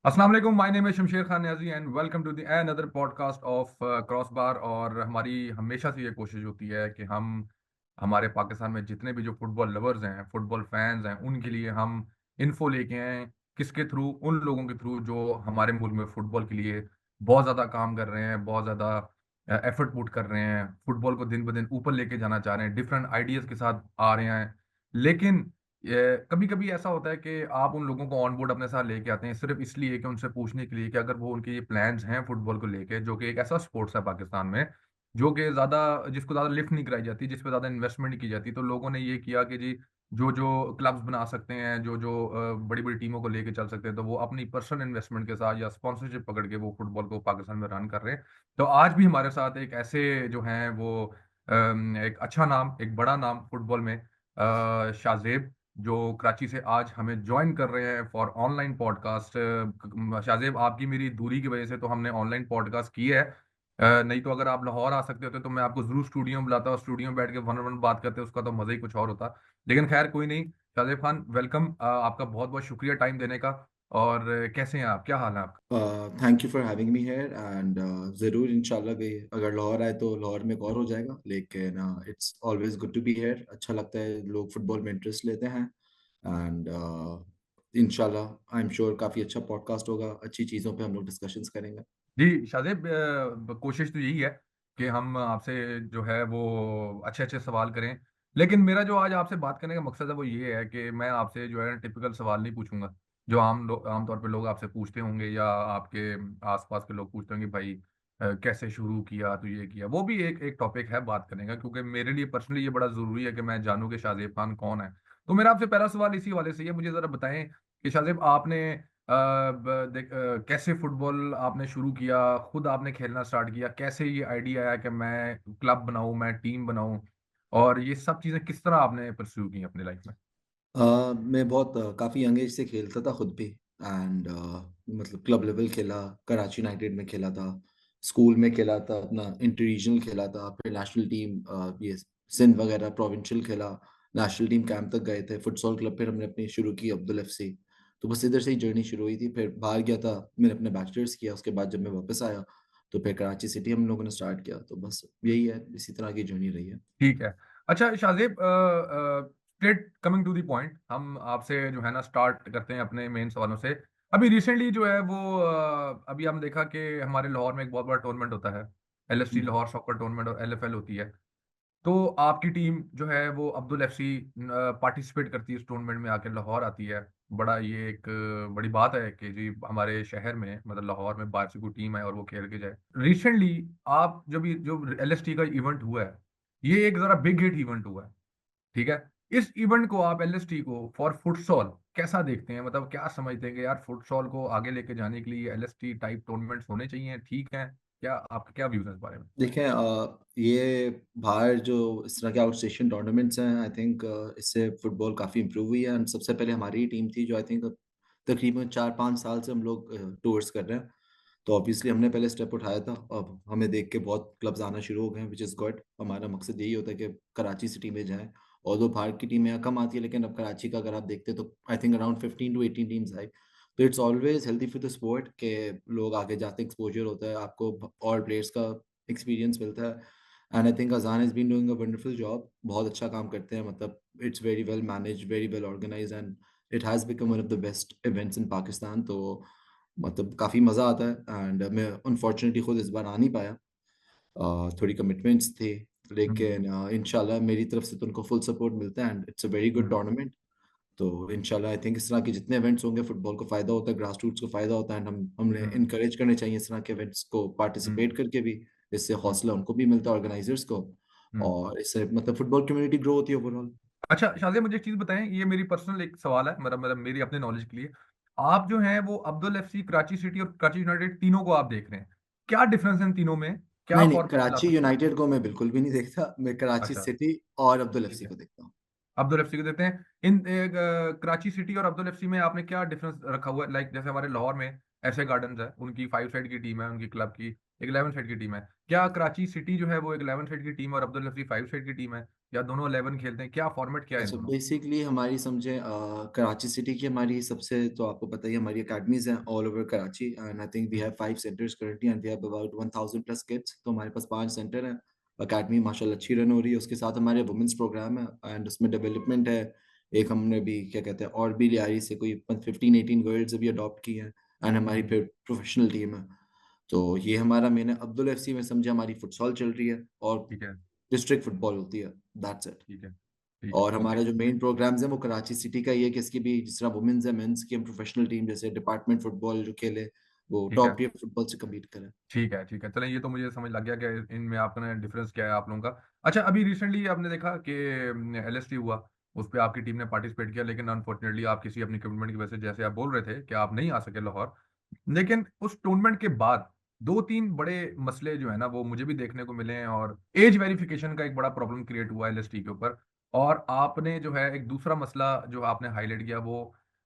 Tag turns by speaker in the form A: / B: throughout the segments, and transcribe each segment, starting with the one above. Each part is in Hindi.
A: अस्सलाम वालेकुम, माय नेम है Shamsher Khan Niazi and welcome to the another podcast of Cross Bar. और हमारी हमेशा से ये कोशिश होती है कि हम हमारे पाकिस्तान में जितने भी जो फुटबॉल लवर्स हैं, फुटबॉल फैंस हैं, उनके लिए हम इन्फो लेके आए। किसके थ्रू? उन लोगों के थ्रू जो हमारे मुल्क में फुटबॉल के लिए बहुत ज़्यादा काम कर रहे हैं, बहुत ज़्यादा एफर्ट पुट कर रहे हैं, फुटबॉल को दिन ब दिन ऊपर लेके जाना चाह रहे हैं, डिफरेंट आइडियाज़ के साथ आ रहे हैं। लेकिन ये कभी कभी ऐसा होता है कि आप उन लोगों को ऑन बोर्ड अपने साथ लेके आते हैं सिर्फ इसलिए कि उनसे पूछने के लिए कि अगर वो उनके ये प्लान्स हैं फुटबॉल को लेके, जो कि एक ऐसा स्पोर्ट्स है पाकिस्तान में जो कि ज़्यादा जिसको ज़्यादा लिफ्ट नहीं कराई जाती, जिस पे ज़्यादा इन्वेस्टमेंट नहीं की जाती, तो लोगों ने ये किया कि जी जो जो क्लब्स बना सकते हैं, जो जो बड़ी बड़ी टीमों को लेके चल सकते हैं, तो वो अपनी पर्सनल इन्वेस्टमेंट के साथ या स्पॉन्सरशिप पकड़ के वो फुटबॉल को पाकिस्तान में रन कर रहे हैं। तो आज भी हमारे साथ एक ऐसे जो हैं वो एक अच्छा नाम, एक बड़ा नाम फुटबॉल में, शाहजेब, जो कराची से आज हमें ज्वाइन कर रहे हैं फॉर ऑनलाइन पॉडकास्ट। शाहजेब, आपकी मेरी दूरी की वजह से तो हमने ऑनलाइन पॉडकास्ट की है। नहीं तो अगर आप लाहौर आ सकते होते तो मैं आपको जरूर स्टूडियो में बुलाता और स्टूडियो में बैठ के वन वन बात करते, उसका तो मजा ही कुछ और होता। लेकिन खैर कोई नहीं। शाहजेब खान, वेलकम। आपका बहुत बहुत शुक्रिया टाइम देने का। और कैसे हैं आप? क्या हाल है आपका?
B: Thank you for having me here and ज़रूर इंशाल्लाह भी अगर लाहौर आए तो लाहौर में एक और हो जाएगा, लेकिन it's always good to be here. अच्छा लगता है, लोग फुटबॉल में इंटरेस्ट लेते हैं एंड इंशाल्लाह आई एम श्योर काफ़ी अच्छा पॉडकास्ट होगा, अच्छी चीज़ों पे हम लोग डिस्कशंस करेंगे।
A: जी शाहजेब, कोशिश तो यही है कि हम आपसे जो है वो अच्छे अच्छे सवाल करें। लेकिन मेरा जो आज आपसे बात करने का मकसद है वो ये है कि मैं आपसे जो है टिपिकल सवाल नहीं पूछूंगा जो आमतौर पे लोग आपसे पूछते होंगे या आपके आसपास के लोग पूछते होंगे, भाई कैसे शुरू किया, तो ये किया। वो भी एक एक टॉपिक है बात करने का, क्योंकि मेरे लिए पर्सनली ये बड़ा जरूरी है कि मैं जानूं कि शाहजेब खान कौन है। तो मेरा आपसे पहला सवाल इसी वाले से ही है, मुझे जरा बताएं कि शाहजेब आपने कैसे फुटबॉल आपने शुरू किया, खुद आपने खेलना स्टार्ट किया, कैसे ये आइडिया आया कि मैं क्लब बनाऊं, मैं टीम बनाऊं, और ये सब चीजें किस तरह आपने परस्यू की अपनी लाइफ में?
B: मैं बहुत काफ़ी यंग एज से खेलता था खुद भी एंड मतलब क्लब लेवल खेला, कराची यूनाइटेड में खेला था, स्कूल में खेला था, अपना इंटर रीजनल खेला था, फिर नेशनल टीम ये सिंध वगैरह प्रोविंशियल खेला, नेशनल टीम कैंप तक गए थे, फुटसॉल क्लब फिर हमने अपनी शुरू की अब्दुल एफसी। तो बस इधर से ही जर्नी शुरू हुई थी, फिर बाहर गया था, मैंने अपने बैचलर्स किया, उसके बाद जब मैं वापस आया तो फिर कराची सिटी हम लोगों ने स्टार्ट किया। तो बस यही है, इसी तरह की जर्नी रही है।
A: ठीक है। अच्छा Shahzeb, straight coming to the point, हम आपसे जो है ना स्टार्ट करते हैं अपने मेन सवालों से। अभी रिसेंटली जो है वो अभी हम देखा कि हमारे लाहौर में एक बहुत बड़ा टूर्नामेंट होता है, एलएफसी
B: हम्म।
A: लाहौर सॉकर टूर्नामेंट, और एलएफएल होती है। तो आपकी टीम जो है वो अब्दुल एफसी पार्टिसिपेट करती है इस टूर्नामेंट में, आके लाहौर आती है। बड़ा ये एक बड़ी बात है कि जी हमारे शहर में, मतलब लाहौर में, बाहर से कोई टीम है और वो खेल के जाए। रिसेंटली आप जब ये जो एलएसटी का इवेंट हुआ है, ये एक जरा बिग हिट इवेंट हुआ है, ठीक है। इस इवेंट को आप, एलएसटी को फॉर फुटसॉल कैसा देखते हैं? मतलब क्या समझते हैं कि यार फुटसॉल को आगे लेके जाने के लिए एलएसटी टाइप टूर्नामेंट्स होने चाहिए, ठीक है? क्या आपका क्या व्यूज है इस बारे में?
B: देखें ये बाहर जो इस तरह के आउट स्टेशन टूर्नामेंट्स हैं, आई थिंक इससे फुटबॉल काफ़ी इम्प्रूव हुई है एंड सबसे पहले हमारी ही टीम थी जो आई थिंक तकरीबन 4-5 साल से हम लोग टूर्स कर रहे हैं। तो ऑब्वियसली हमने पहले स्टेप उठाया था, अब हमें देख के बहुत क्लब्स आना शुरू हो गए हैं, विच इज़ गुड। हमारा मकसद यही होता है कि कराची सिटी में जाएं, और दो बाहर की टीमें यहाँ कम आती है, लेकिन अब कराची का अगर आप देखते हैं तो I think around 15 to 18 teams आई। तो it's always healthy for the sport के लोग आगे जाते हैं, एक्सपोजर होता है आपको और प्लेयर्स का एक्सपीरियंस मिलता है। And I think Azan has been doing a wonderful job, बहुत अच्छा काम करते हैं, मतलब it's very well manage, very well organise and it has become one of the best events in Pakistan. तो मतलब काफ़ी मज़ा आता है एंड मैं अनफॉर्चुनेटली खुद इस बार आ नहीं पाया, थोड़ी कमिटमेंट्स थे,
A: हम्म।
B: लेकिन इंशाल्लाह मेरी तरफ से तो उनको फुल सपोर्ट मिलता है and it's a very good
A: hmm.
B: Tournament. तो इंशाल्लाह आई थिंक इस तरह के जितने इवेंट्स होंगे फुटबॉल को फ़ायदा होता है, ग्रास रूट्स को फ़ायदा होता है एंड हमने
A: हम्म।
B: इनकरेज करने चाहिए इस तरह के इवेंट्स को
A: हम्म।
B: पार्टिसिपेट करके भी। इससे
A: हम्म।
B: हौसला उनको भी मिलता है, ऑर्गेनाइजर्स को,
A: हम्म।
B: और इससे मतलब फुटबॉल कम्युनिटी ग्रो होती है ओवरऑल।
A: अच्छा शाजिया, मुझे एक चीज बताएं, ये मेरी पर्सनल एक सवाल है, मतलब मेरी अपने नॉलेज के लिए। आप जो हैं वो अब्दुल एफसी, कराची सिटी और कराची यूनाइटेड तीनों को आप देख रहे हैं, क्या डिफरेंस है इन तीनों में? क्या
B: नहीं नहीं,
A: फॉर्मूला ला
B: कराची
A: सकते हैं?
B: यूनाइटेड को मैं बिल्कुल भी नहीं देखता, मैं कराची
A: अच्छा,
B: सिटी और अब्दुल
A: ठीक
B: एफसी
A: है।
B: को देखता हूँ।
A: अब्दुल एफसी को देते हैं। इन कराची सिटी और अब्दुल एफसी में आपने क्या डिफरेंस रखा हुआ है? लाइक जैसे हमारे लाहौर में ऐसे गार्डन्स है, उनकी 5 साइड की टीम है, उनकी क्लब की एक 11 साइड की टीम है। क्या कराची सिटी जो है वो एक 11 साइड की टीम और अब्दुल एफसी 5 साइड की टीम है? या दोनों 11 खेलते हैं? क्या फॉर्मेट क्या है इन
B: अच्छा,
A: दोनों?
B: बेसिकली हमारी समझे कराची सिटी की हमारी सबसे, तो आपको पता ही है, हमारी अकेडमीज हैं all over Karachi, and I think we have 5 centres currently, and we have about 1000 plus kids. तो हमारे पास 5 सेंटर हैं। अकेडमी माशाल्लाह अच्छी रन हो रही है। उसके साथ हमारे वुमेंस प्रोग्राम है, एंड उसमें डेवलपमेंट है। एक हमने भी क्या कहते हैं और भी लियारी से कोई 15-18 वर्ड्स अभी अडॉप्ट किए हैं, एंड हमारी
A: हम्म।
B: फिर प्रोफेशनल टीम है। तो ये हमारा मेन है। अब्दुल एफसी में समझे हमारी फुटसॉल चल रही है, और
A: ठीक है।
B: डिस्ट्रिक्ट फुटबॉल होती है। That's it.
A: ठीक है। ठीक है।
B: और
A: ओके।
B: हमारे जो मेन प्रोग्राम्स हैं वो कराची सिटी का ये है कि इसकी भी जिस तरह वुमेन्स है, मेंस की हम प्रोफेशनल टीम जैसे डिपार्टमेंट फुटबॉल जो खेले, वो
A: ठीक है।
B: टॉप टियर फुटबॉल से कम्पीट करें।
A: ठीक है। ठीक है, चलें, ये तो मुझे समझ लग गया कि इनमें आपने डिफरेंस क्या है आप लोगों का। अच्छा, अभी रिसेंटली आपने देखा कि एलएसटी हुआ, उस पर आपकी टीम ने पार्टिसिपेट किया, लेकिन अनफॉर्चुनेटली आप किसी अपनी कमिटमेंट की वजह से, जैसे आप बोल रहे थे कि आप नहीं आ सके लाहौर। लेकिन उस टूर्नामेंट के बाद दो तीन बड़े मसले जो है ना वो मुझे भी देखने को मिले हैं, और एज वेरिफिकेशन का एक बड़ा प्रॉब्लम क्रिएट हुआ है एलएसटी के ऊपर। और आपने जो है एक दूसरा मसला जो आपने हाईलाइट किया, वो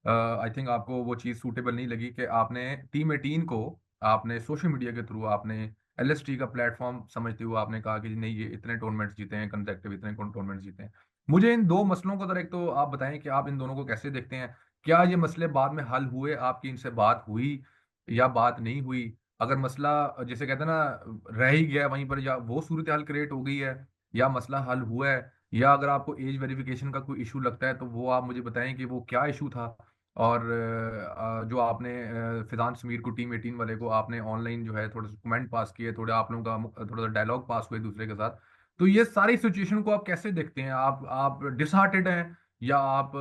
A: आई थिंक आपको वो चीज़ सूटेबल नहीं लगी कि आपने टीम 18 को आपने सोशल मीडिया के थ्रू आपने एलएसटी का प्लेटफॉर्म समझते हुए आपने कहा कि नहीं, ये इतने टूर्नामेंट्स जीते हैं, कंसेक्टिव इतने टूर्नामेंट्स जीते हैं। मुझे इन दो मसलों को, जरा एक तो आप बताएं कि आप इन दोनों को कैसे देखते हैं। क्या ये मसले बाद में हल हुए, आपकी इनसे बात हुई या बात नहीं हुई? अगर मसला जैसे कहते हैं ना रह ही गया वहीं पर, या वो सूरत हाल क्रिएट हो गई है, या मसला हल हुआ है, या अगर आपको एज वेरिफिकेशन का कोई इशू लगता है तो वो आप मुझे बताएं कि वो क्या इशू था। और जो आपने फिजान समीर को, टीम 18 वाले को, आपने ऑनलाइन जो है थोड़े से कमेंट पास किए, थोड़े आप लोगों का थोड़ा सा डायलॉग पास हुए दूसरे के साथ। तो ये सारी सिचुएशन को आप कैसे देखते हैं? आप डिसहार्टेड हैं, या आप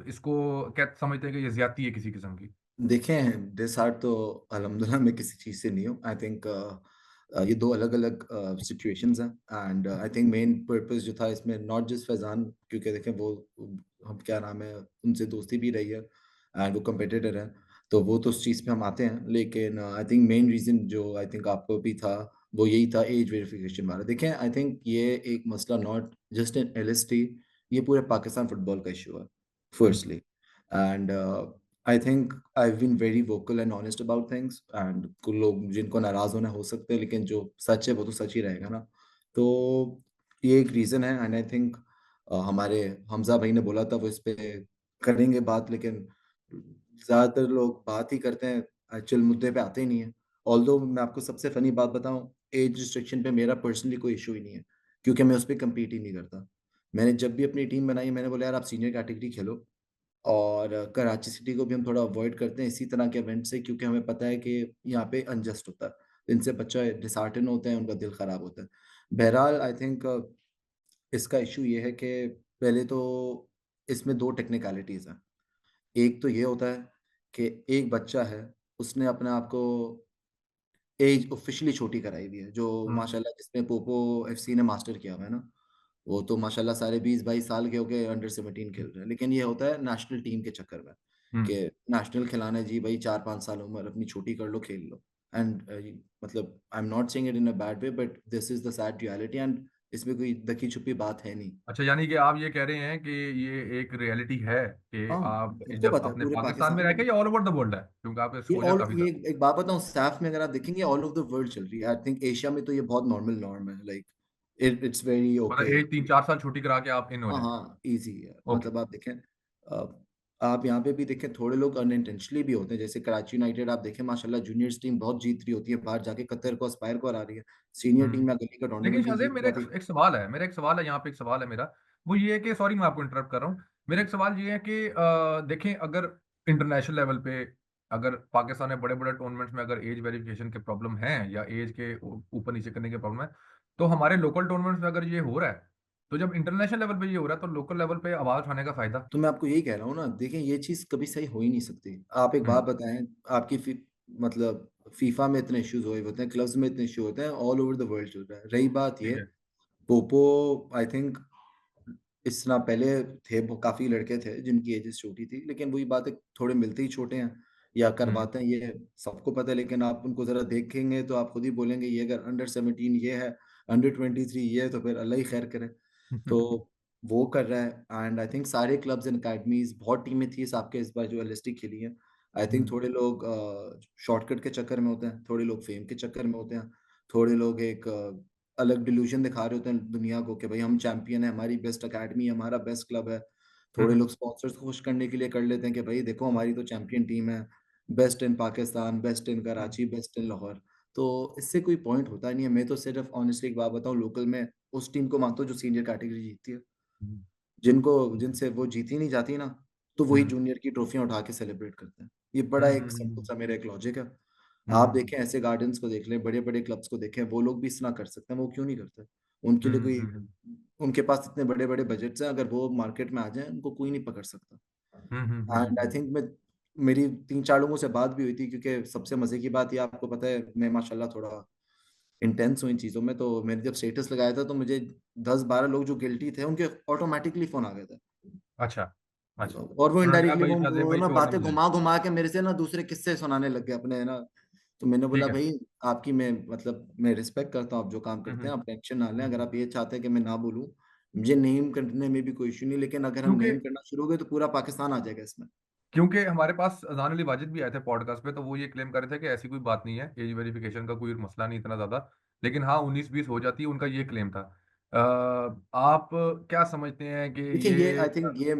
A: इसको क्या समझते हैं कि ये ज्यादती है किसी किस्म की?
B: देखें, दिस हार्ट तो अल्हम्दुलिल्लाह मैं किसी चीज़ से नहीं हूँ। आई थिंक ये दो अलग अलग सिचुएशंस हैं, and I think main purpose जो था इसमें नॉट जस्ट फैजान, क्योंकि देखें वो हम क्या नाम है, उनसे दोस्ती भी रही है, एंड वो कम्पिटिटर हैं, तो वो तो उस चीज़ पे हम आते हैं। लेकिन आई थिंक मेन रीज़न जो आई थिंक आपको भी था वो यही था, एज वेरिफिकेशन वाला। देखें, आई थिंक ये एक मसला नॉट जस्ट इन एलएसटी, ये पूरे पाकिस्तान फुटबॉल का इशू है
A: hmm.
B: Firstly. And I think I've been very vocal and honest about things, and कुछ लोग जिनको नाराज होना हो सकते हैं, लेकिन जो सच है वो तो सच ही रहेगा ना। तो ये एक रीजन है, एंड आई थिंक हमारे हमजा भाई ने बोला था वो इस पे करेंगे बात, लेकिन ज्यादातर लोग बात ही करते हैं, एक्चुअल मुद्दे पे आते ही नहीं है। ऑल्दो मैं आपको सबसे फनी बात बताऊं, एज रिस्ट्रिक्शन पे मेरा पर्सनली कोई इशू ही नहीं है, क्योंकि मैं उस पर कम्पीट ही नहीं करता। मैंने जब भी अपनी टीम बनाई, मैंने बोला यार आप सीनियर कैटेगरी खेलो, और कराची सिटी को भी हम थोड़ा अवॉइड करते हैं इसी तरह के इवेंट से, क्योंकि हमें पता है कि यहाँ पे अनजस्ट होता है, इनसे बच्चा डिसहार्टन होते हैं, उनका दिल खराब होता है। बहरहाल आई थिंक इसका इशू ये है कि पहले तो इसमें दो टेक्निकलिटीज हैं। एक तो ये होता है कि एक बच्चा है, उसने अपने आप को एज ऑफिशियली छोटी कराई हुई है, जो
A: हम्म।
B: माशाल्लाह जिसमें पोपो एफसी ने मास्टर किया हुआ है ना, वो तो माशाल्लाह सारे 20-22 साल के होके अंडर 17 खेल रहे हैं। लेकिन ये होता है नेशनल टीम के चक्कर में,
A: हम्म।
B: कि नेशनल खिलाना है जी भाई, 4-5 साल उम्र अपनी छोटी कर लो, खेल लो। एंड मतलब I am not saying it in a bad way, but this is the sad reality, and इसमें कोई दकी छुपी बात है नहीं।
A: अच्छा, यानी कि आप ये कह रहे हैं कि ये एक रियलिटी है कि
B: हाँ,
A: आप
B: सबको
A: जब
B: पता है
A: अपने
B: पूरे
A: पाकिस्तान में
B: पाकिस्तान
A: रह
B: में।
A: के, या ऑल ओवर द वर्ल्ड है, क्योंकि आपका
B: ये
A: एक्सपोजर
B: ऑल
A: काफी
B: ये
A: ज्यादा
B: एक बात बताऊं, सैफ में अगर आप देखेंगे ऑल ओवर द वर्ल्ड चल रही है। आई थिंक एशिया में तो ये बहुत नॉर्मल नॉर्म है, लाइक इट्स वेरी
A: है। मतलब
B: ओके।
A: एज 3-4 साल छोटी करा के आप इन हो
B: हाँ
A: जाएं?
B: हाँ, इजी है।
A: ओके।
B: मतलब आप देखें, आप यहाँ पे भी देखें, थोड़े लोग अनइंटेंशनली भी होते हैं, जैसे कराची यूनाइटेड आप देखें माशाल्लाह जूनियर्स टीम बहुत जीत रही होती है, बाहर जाके कतर को एस्पायर को हरा रही है। सीनियर टीम
A: हम्म।
B: या गली का
A: लेकिन
B: टूर्नामेंट भी
A: शाहजेब,
B: जीत
A: मेरा
B: जाती है।
A: एक सवाल है, यहाँ पे एक सवाल है मेरा। वो ये है कि, सॉरी मैं आपको इंटरप्ट कर रहा हूँ, मेरा एक सवाल ये है कि देखें, अगर इंटरनेशनल लेवल पे, अगर पाकिस्तान में बड़े बड़े टूर्नामेंट्स में अगर एज वेरिफिकेशन के प्रॉब्लम है, या एज के ऊपर नीचे करने के प्रॉब्लम है, तो हमारे लोकल टूर्नामेंट्स में अगर ये हो रहा है, तो जब इंटरनेशनल लेवल पे ये हो रहा है, तो लोकल लेवल पे आवाज उठाने का फायदा?
B: तो मैं आपको यही कह रहा हूँ ना, देखें ये चीज कभी सही हो ही नहीं सकती। आप एक बात
A: हम्म।
B: बताएं, आपकी मतलब फीफा में इतने इश्यूज हुए होते हैं, क्लब्स में इतने इशू होते हैं, ऑल ओवर द वर्ल्ड चल रहा है। रही बात ये,
A: ठीक है।
B: पोपो आई थिंक इस ना पहले थे, वो काफी लड़के थे जिनकी एजेस छोटी थी, लेकिन वही बात है, थोड़े मिलते ही छोटे हैं या
A: हम्म।
B: करवाते हैं, ये सबको पता है। लेकिन आप उनको जरा देखेंगे तो आप खुद ही बोलेंगे ये अगर अंडर 17 ये है, अंडर 23 ये है, तो फिर अल्लाह ही खैर करे। तो वो कर रहा है, एंड आई थिंक सारे क्लब्स एंड अकेडमीज, बहुत टीमें थी इस आपके इस बार जो एलिस्टिक खेली हैं। आई थिंक
A: हम्म।
B: थोड़े लोग शॉर्टकट के चक्कर में होते हैं, थोड़े लोग फेम के चक्कर में होते हैं, थोड़े लोग एक अलग डिल्यूजन दिखा रहे होते हैं दुनिया को कि भाई हम चैंपियन है, हमारी बेस्ट अकेडमी है, हमारा बेस्ट क्लब है। थोड़े
A: हम्म
B: लोग स्पॉन्सर्स को खुश करने के लिए कर लेते हैं कि भाई देखो हमारी तो चैंपियन टीम है, best in Pakistan, best in
A: hmm
B: Karachi, best in Lahore. तो इससे कोई पॉइंट होता नहीं है। मैं तो सिर्फ ऑनेस्टली एक बात बताऊं, लोकल में उस टीम को मानता हूं जो सीनियर कैटेगरी जीतती है।
A: हम्म
B: जिनको जिनसे वो जीती नहीं जाती ना, तो वही
A: हम्म
B: जूनियर की ट्रॉफियां उठा के सेलिब्रेट करते हैं। ये बड़ा
A: हम्म
B: एक सिंपल
A: हम्म
B: सा मेरा एक लॉजिक है। आप
A: हम्म
B: देखें ऐसे गार्डन्स को देख लें, बड़े बड़े क्लब्स को देखें, वो लोग भी इस तरह कर सकते हैं, वो क्यों नहीं करते? उनके लिए कोई,
A: हम्म
B: उनके पास इतने बड़े बड़े बजट्स हैं, अगर वो मार्केट में आ जाए उनको कोई नहीं पकड़ सकता। एंड आई थिंक मैं, मेरी 3-4 लोगों से बात भी हुई थी, क्योंकि सबसे मजे की बात ये आपको पता है, मैं माशाल्लाह थोड़ा इंटेंस हूँ इन चीज़ों में। तो मैंने जब स्टेटस लगाया था तो मुझे 10-12 लोग जो गिल्टी थे उनके ऑटोमेटिकली फोन आ गए थे।
A: अच्छा अच्छा।
B: और वो
A: उन्होंने कहा
B: इनडायरेक्टली
A: भाई शादी
B: वो
A: भाई
B: ना
A: शोर ना
B: बातें
A: मचाए।
B: घुमा घुमा के मेरे से ना दूसरे किस्से सुनाने लग गए अपने, है ना। तो मैंने बोला
A: ठीक है।
B: भाई आपकी मैं मतलब मैं रिस्पेक्ट करता हूँ आप जो काम
A: हम्म
B: करते हैं,
A: हम्म
B: आप टेंशन ना लें। अगर
A: हम्म।
B: आप ये चाहते हैं कि मैं ना बोलूँ, मुझे नेम करने में भी कोई इशू नहीं, लेकिन अगर हम
A: क्योंकि
B: नेम करना शुरू हो गए तो पूरा पाकिस्तान आ जाएगा इसमें।
A: क्योंकि हमारे पास अजान अली वाजिद भी आए थे पॉडकास्ट पे, तो वो ये क्लेम कर रहे थे कि ऐसी कोई बात नहीं है, एज वेरिफिकेशन का कोई मसला नहीं इतना ज्यादा। लेकिन हाँ 19-20 हो जाती है, उनका ये क्लेम था। आप क्या समझते हैं कि
B: देखिए ये
A: ये।
B: आई थिंक ये,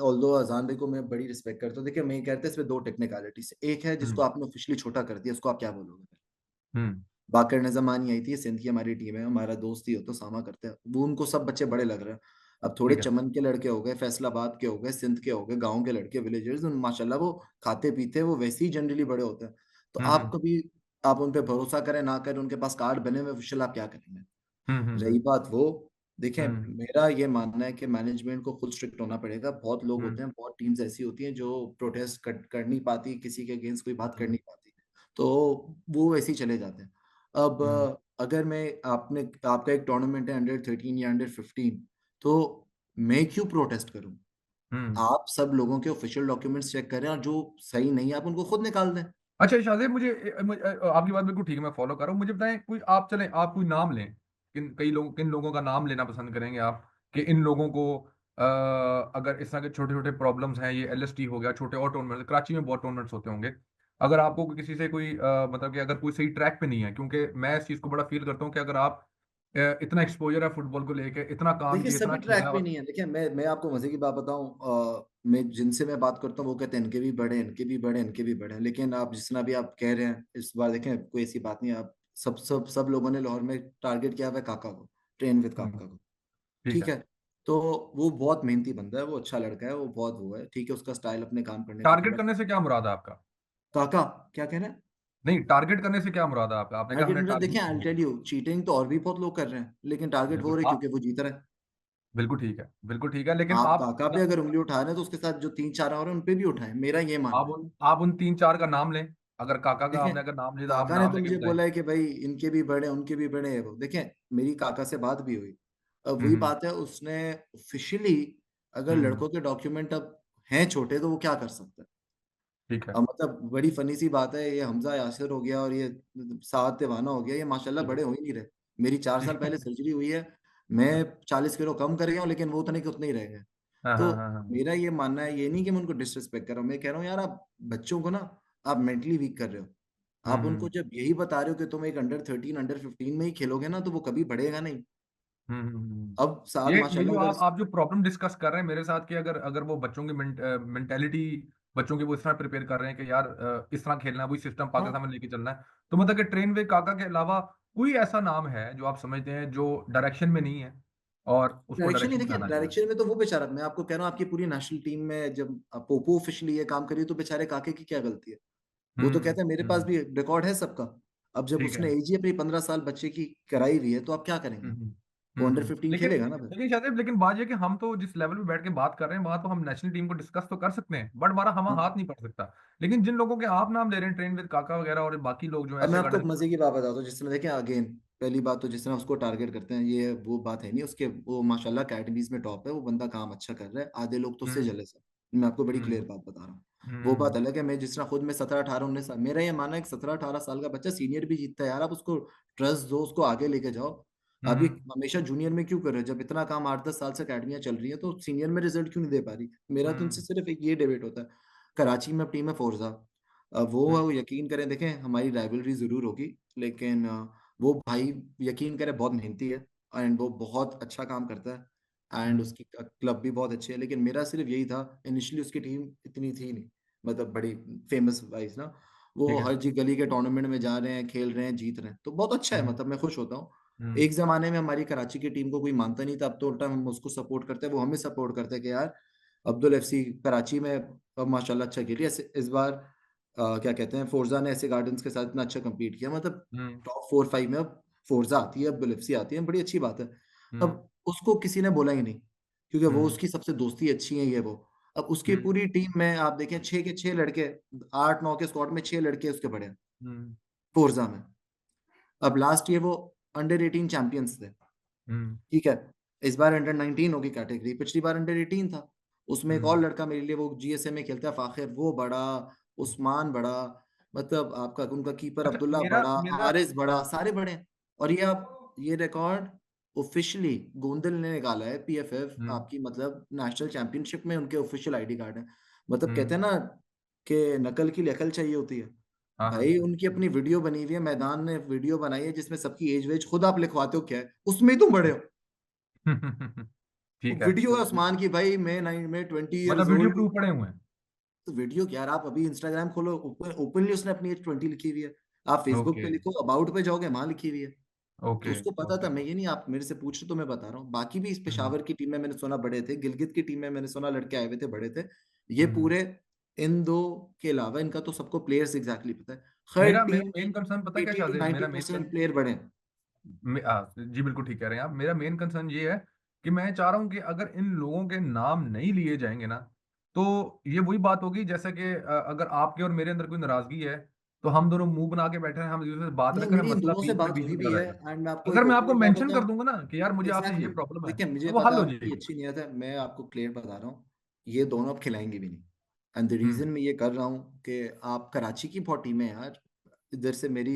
B: ऑल्दो अजान भाई को मैं बड़ी रिस्पेक्ट करता हूँ। देखिए मैं ये कहता हूँ इसमें दो टेक्निकलिटीज, एक है जिसको
A: हम्म
B: आपने ऑफिशियली छोटा कर दिया, उसको आप क्या बोलोगे?
A: हम्म।
B: बाकर नजमानी आई थी, सिंध की हमारी टीम है, हमारा दोस्त ही हो तो सामा करते हैं, वो उनको सब बच्चे बड़े लग रहे हैं। अब थोड़े
A: ठीक है।
B: चमन के लड़के हो गए, फैसलाबाद के हो गए, सिंध के हो गए, गांव के लड़के, विलेजर्स, उन माशाल्लाह वो खाते पीते वो वैसे ही जनरली बड़े होते हैं। तो आप
A: हम्म
B: कभी, आप उन पे भरोसा करें ना करें, उनके पास कार्ड बने हुए ऑफिशियल, आप क्या करेंगे? रही
A: हम्म
B: बात वो, देखें
A: हम्म
B: मेरा ये मानना है कि मैनेजमेंट को खुद स्ट्रिक्ट होना पड़ेगा। बहुत लोग
A: हम्म
B: होते हैं, बहुत टीम्स ऐसी होती हैं जो प्रोटेस्ट कर नहीं पाती, किसी के अगेंस्ट कोई बात कर
A: हम्म
B: नहीं पाती, तो वो वैसे ही चले जाते हैं। अब
A: हम्म
B: अगर मैं, आपने, आपका एक टूर्नामेंट है अंडर 13 या अंडर 15, तो मैं क्यों प्रोटेस्ट करूं?
A: हम्म।
B: आप सब लोगों के ऑफिशियल डॉक्यूमेंट्स चेक करें, और जो सही नहीं है आप उनको खुद निकाल दें।
A: अच्छा शाहजेब, आपकी बात बिल्कुल ठीक है, मैं फॉलो कर रहा हूँ। मुझे बताएं, कोई आप चलें, आप कोई नाम लें। किन लोगों का नाम लेना पसंद करेंगे आप, कि इन लोगों को अगर इस तरह के छोटे छोटे प्रॉब्लम्स हैं, ये एलएसटी हो गया, छोटे और टूर्नामेंट, कराची में बहुत टूर्नामेंट्स होते होंगे। अगर आपको किसी से कोई मतलब कि अगर कोई सही ट्रैक पे नहीं है, क्योंकि मैं इस चीज़ को बड़ा फील करता हूँ कि अगर आप इतना एक्सपोजर है फुटबॉल को लेके, इतना काम
B: देखिए
A: किया, इतना
B: सभी ट्रैक
A: खेला है
B: पे
A: और।
B: नहीं है। देखिए मैं आपको मजे की बात बताऊं, मैं जिनसे मैं बात करता हूँ वो कहते हैं इनके भी बड़े, इनके भी बड़े, इनके भी बड़े हैं। लेकिन आप जितना भी आप कह रहे हैं इस बार, देखें कोई ऐसी बात नहीं है। आप सब लोगों ने लाहौर में टारगेट किया हुआ है काका को, ट्रेन विद
A: हम्म,
B: काका को।
A: ठीक
B: ठीक
A: है।
B: है। तो वो बहुत मेहनती बंदा है, वो अच्छा लड़का है, वो बहुत वो है, ठीक है, उसका स्टाइल अपने काम करने का
A: टारगेट
B: थोड़ा।
A: करने से क्या मुराद है आपका?
B: काका, क्या कह रहे हैं?
A: नहीं, टारगेट करने से क्या मुराद है आपका? आपने कहा
B: टारगेट
A: हमने
B: मतलब देखिए
A: टारगेट
B: आई
A: किया।
B: टेल यू, चीटिंग तो और भी बहुत लोग कर रहे हैं, लेकिन टारगेट वो
A: बिल्कुल
B: रहे
A: आप,
B: क्योंकि वो जीत रहे हैं।
A: बिल्कुल ठीक है, बिल्कुल ठीक है, लेकिन
B: आप
A: आप
B: काका पे अगर उंगली उठा रहे हैं तो उसके साथ जो 3-4 और हैं उन पे भी उठाएं, मेरा ये मानना है।
A: आप उन 3-4 का नाम लें। अगर काका का
B: देखें
A: आपने अगर नाम लिया तो आप
B: काका ने
A: नाम
B: तो
A: लेके
B: मुझे
A: बताएं।
B: बोला है कि भाई इनके भी बड़े, उनके भी बड़े हैं। वो देखें, मेरी काका से बात भी हुई। अब वही
A: हम्म
B: बात है, उसने ऑफिशियली, अगर
A: हम्म।
B: लड़कों के डॉक्यूमेंट अब हैं छोटे तो वो क्या कर सकते हैं?
A: ठीक है।
B: अब मतलब बड़ी फनी सी बात है, ये हमजा यासिर हो गया और ये साद तिवाना हो गया, ये माशाल्लाह
A: ठीक है।
B: बड़े हो ही नहीं रहे। मेरी 4 साल
A: ठीक
B: पहले सर्जरी हुई है, मैं 40 किलो कम कर गया हूँ, लेकिन वो उतने के उतने ही रह गए।
A: हाँ
B: तो
A: हाँ हाँ हाँ।
B: मेरा ये मानना है, ये नहीं कि मैं उनको डिसरिस्पेक्ट कर रहा हूँ, मैं कह रहा हूँ यार आप बच्चों को ना, आप मेंटली वीक कर रहे हो। आप उनको
A: हम्म
B: जब यही बता रहे हो कि तुम एक अंडर 13 अंडर 15 में ही खेलोगे ना, तो वो कभी बढ़ेगा नहीं।
A: हम्म।
B: अब साथ
A: ये
B: माशाल्लाह
A: जो
B: अगर,
A: आप जो प्रॉब्लम डिस्कस कर रहे हैं मेरे साथ, कि अगर अगर वो बच्चों की मेंटेलिटी, बच्चों की वो इस तरह प्रिपेयर कर रहे हैं कि यार इस तरह खेलना है, वही सिस्टम
B: हाँ,
A: पाकिस्तान में लेके चलना है, तो मतलब कि ट्रेन वे काका के अलावा कोई ऐसा नाम है जो आप समझते हैं जो डायरेक्शन में नहीं है और उसको
B: डायरेक्शन ही
A: डायरेक्शन में
B: देखिए,
A: लाना चाहिए?
B: डायरेक्शन में तो वो बेचारा, मैं आपको कह रहा हूँ आपकी पूरी नेशनल टीम में जब पोपो ऑफिशियली ये काम करी तो बेचारे काके की क्या गलती है? वो तो कहता है मेरे पास
A: हम्म।
B: भी रिकॉर्ड है सबका। अब जब
A: ठीक है।
B: उसने एजी अपनी 15 साल बच्चे की कराई हुई है तो आप क्या करेंगे? वो अंडर 15
A: लेकिन
B: खेलेगा ना फिर।
A: लेकिन शायद, लेकिन बात ये है कि हम तो जिस लेवल पे बैठ के बात कर रहे हैं, वहां तो हम नेशनल टीम को डिस्कस तो कर सकते हैं, बट हमारा हम
B: हाँ।
A: हाथ नहीं पड़ सकता। लेकिन जिन लोगों के आप नाम ले रहे हैं, ट्रेन विद काका वगैरह और बाकी लोग जो
B: अब मैं
A: ऐसे
B: आपको
A: गाड़े।
B: एक मजे की बात बताता हूँ, जिस तरह देखें अगेन, पहली बात तो जिस तरह उसको टारगेट करते हैं, ये वो बात है नहीं उसके, वो माशाल्लाह अकेडमीज में टॉप है, वो बंदा काम अच्छा कर रहा है, आधे लोग तो उससे
A: हम्म
B: जले है। मैं आपको बड़ी क्लियर
A: हम्म
B: बात बता रहा हूँ। वो बात
A: हम्म
B: अलग है, मैं जिस तरह खुद में 17-18-19 साल, मेरा ये मानना है कि 17-18 साल का बच्चा सीनियर भी जीतता है यार, आप उसको ट्रस्ट दो, उसको आगे लेके जाओ। अभी
A: हम्म
B: हमेशा जूनियर में क्यों कर रहे हो? जब इतना काम 8-10 साल से अकेडमियां चल रही है तो सीनियर में रिजल्ट क्यों नहीं दे पा रही? मेरा तो उनसे
A: हम्म
B: सिर्फ एक ये डिबेट होता है। कराची में अब टीम है फोर्जा, वो
A: हम्म
B: है, वो यकीन करें, देखें हमारी राइवलरी जरूर होगी, लेकिन वो भाई यकीन करे बहुत मेहनती है एंड वो बहुत अच्छा काम करता है एंड
A: हम्म।
B: उसकी क्लब भी बहुत अच्छी है। लेकिन मेरा सिर्फ यही था, इनिशियली उसकी टीम इतनी थी नहीं, मतलब बड़ी फेमस वाइज ना, वो
A: ठीक है।
B: हर जी गली के टूर्नामेंट में जा रहे हैं, खेल रहे हैं, जीत रहे हैं, तो बहुत अच्छा है,
A: हम्म।
B: मतलब मैं खुश होता हूँ।
A: हम्म।
B: एक जमाने में हमारी कराची की टीम को कोई मानता नहीं था, अब तो उल्टा हम उसको सपोर्ट करते हैं, वो हमें सपोर्ट करते हैं कि यार अब्दुल एफसी कराची में अब माशाल्लाह अच्छा खेली। इस बार क्या कहते हैं, फोर्जा ने ऐसे गार्डन्स के साथ इतना अच्छा compete किया, मतलब
A: हम्म।
B: टॉप 4-5 में अब फोर्जा आती है, अब अब्दुल एफसी आती है, बड़ी अच्छी बात है।
A: हम्म।
B: अब उसको किसी ने बोला ही नहीं, क्योंकि वो
A: हम्म।
B: उसकी सबसे दोस्ती अच्छी है ये वो। अब उसकी
A: हम्म।
B: पूरी टीम में आप देखें, 6 के 6 लड़के, 8-9 के स्क्वाड में 6 लड़के उसके पड़े हैं
A: हम्म।
B: फोर्जा में। अब लास्ट ये वो अंडर 18 चैंपियंस थे,
A: हम्म।
B: ठीक है। इस बार अंडर 19 होगी कैटेगरी, पिछली बार अंडर 18 था। उसमें एक और
A: हम्म।
B: लड़का मेरे लिए, वो जीएसए में खेलता है, फाखिर, वो बड़ा, उस्मान बड़ा, मतलब आपका उनका कीपर
A: अच्छा
B: अब्दुल्ला
A: मेरा
B: बड़ा,
A: मेरा
B: हारिस बड़ा, सारे बड़े हैं। और ये आप ये रिकॉर्ड ऑफिशियली गोंदल ने निकाला है, पीएफएफ
A: हम्म।
B: आपकी, मतलब नेशनल चैंपियनशिप में उनके ऑफिशियल आईडी कार्ड है। मतलब कहते
A: हम्म।
B: हैं ना कि नकल की लिए अकल चाहिए होती है।
A: हाँ हाँ।
B: भाई उनकी अपनी वीडियो बनी हुई है, मैदान में वीडियो बनाई है जिसमें सबकी एज वेज खुद आप लिखवाते हो, क्या है उसमें ही तुम बड़े हो।
A: ठीक है।
B: वीडियो है उस्मान की, भाई मैं 20 ईयर्स
A: मतलब वीडियो
B: ओल्ड।
A: प्रूफ पड़े हुए हैं।
B: तो वीडियो क्या यार, आप अभी इंस्टाग्राम खोलो, ओपनली उसने अपनी एज 20 लिखी हुई है। आप फेसबुक
A: ओके।
B: पे लिखो, अबाउट पे जाओगे, वहां लिखी हुई है। तो
A: ओके।
B: उसको पता था,
A: ओके।
B: मैं ये नहीं, आप मेरे से पूछ रहे तो मैं बता रहा हूँ। बाकी भी इस
A: हम्म।
B: पेशावर की टीम में मैंने सुना बड़े थे, गिलगित की टीम में मैंने सुना लड़के आए हुए थे बड़े थे। ये
A: हम्म।
B: पूरे इन दो के अलावा इनका तो सबको प्लेयर्स एग्जैक्टली पता है। हर
A: मेरा
B: टीम
A: मेन
B: में
A: कंसर्न पता है क्या
B: 80 टू
A: शायद,
B: 90
A: मेरा मेन
B: परसेंट प्लेयर बड़े हैं।
A: जी बिल्कुल ठीक कह रहे हैं आप। मेरा मेन कंसर्न ये है कि मैं चाह रहा हूं कि अगर इन लोगों के नाम नहीं लिए जाएंगे ना, तो ये वही बात होगी जैसा कि अगर आपके और मेरे अंदर कोई नाराजगी है, तो हम दोनों मुंह बना के बैठे हैं, हम एक दूसरे से बात ना
B: नहीं,
A: करें,
B: मेरी इन
A: मसला
B: दोनों से
A: बीच में
B: बात
A: बीच
B: हुई
A: में
B: भी
A: चला
B: है
A: रहेगा।
B: एंड मैं आपको
A: अगर
B: एक
A: मैं आपको
B: ओपन बात
A: मेंशन कर
B: बताऊं।
A: दूंगा ना कि यार मुझे आपसे
B: एग्जैक्टली
A: ये प्रॉब्लम है,
B: देखिए, मुझे
A: तो वो हल
B: पता है
A: हो
B: आपकी
A: जाएगी।
B: अच्छी नीयत है, मैं आपको क्लियर बता रहा हूँ, ये दोनों अब खिलाएंगे भी नहीं। And the
A: hmm.
B: रीजन मैं ये कर रहा हूँ कि आप कराची की बहुत टीमें हैं यार, इधर से मेरी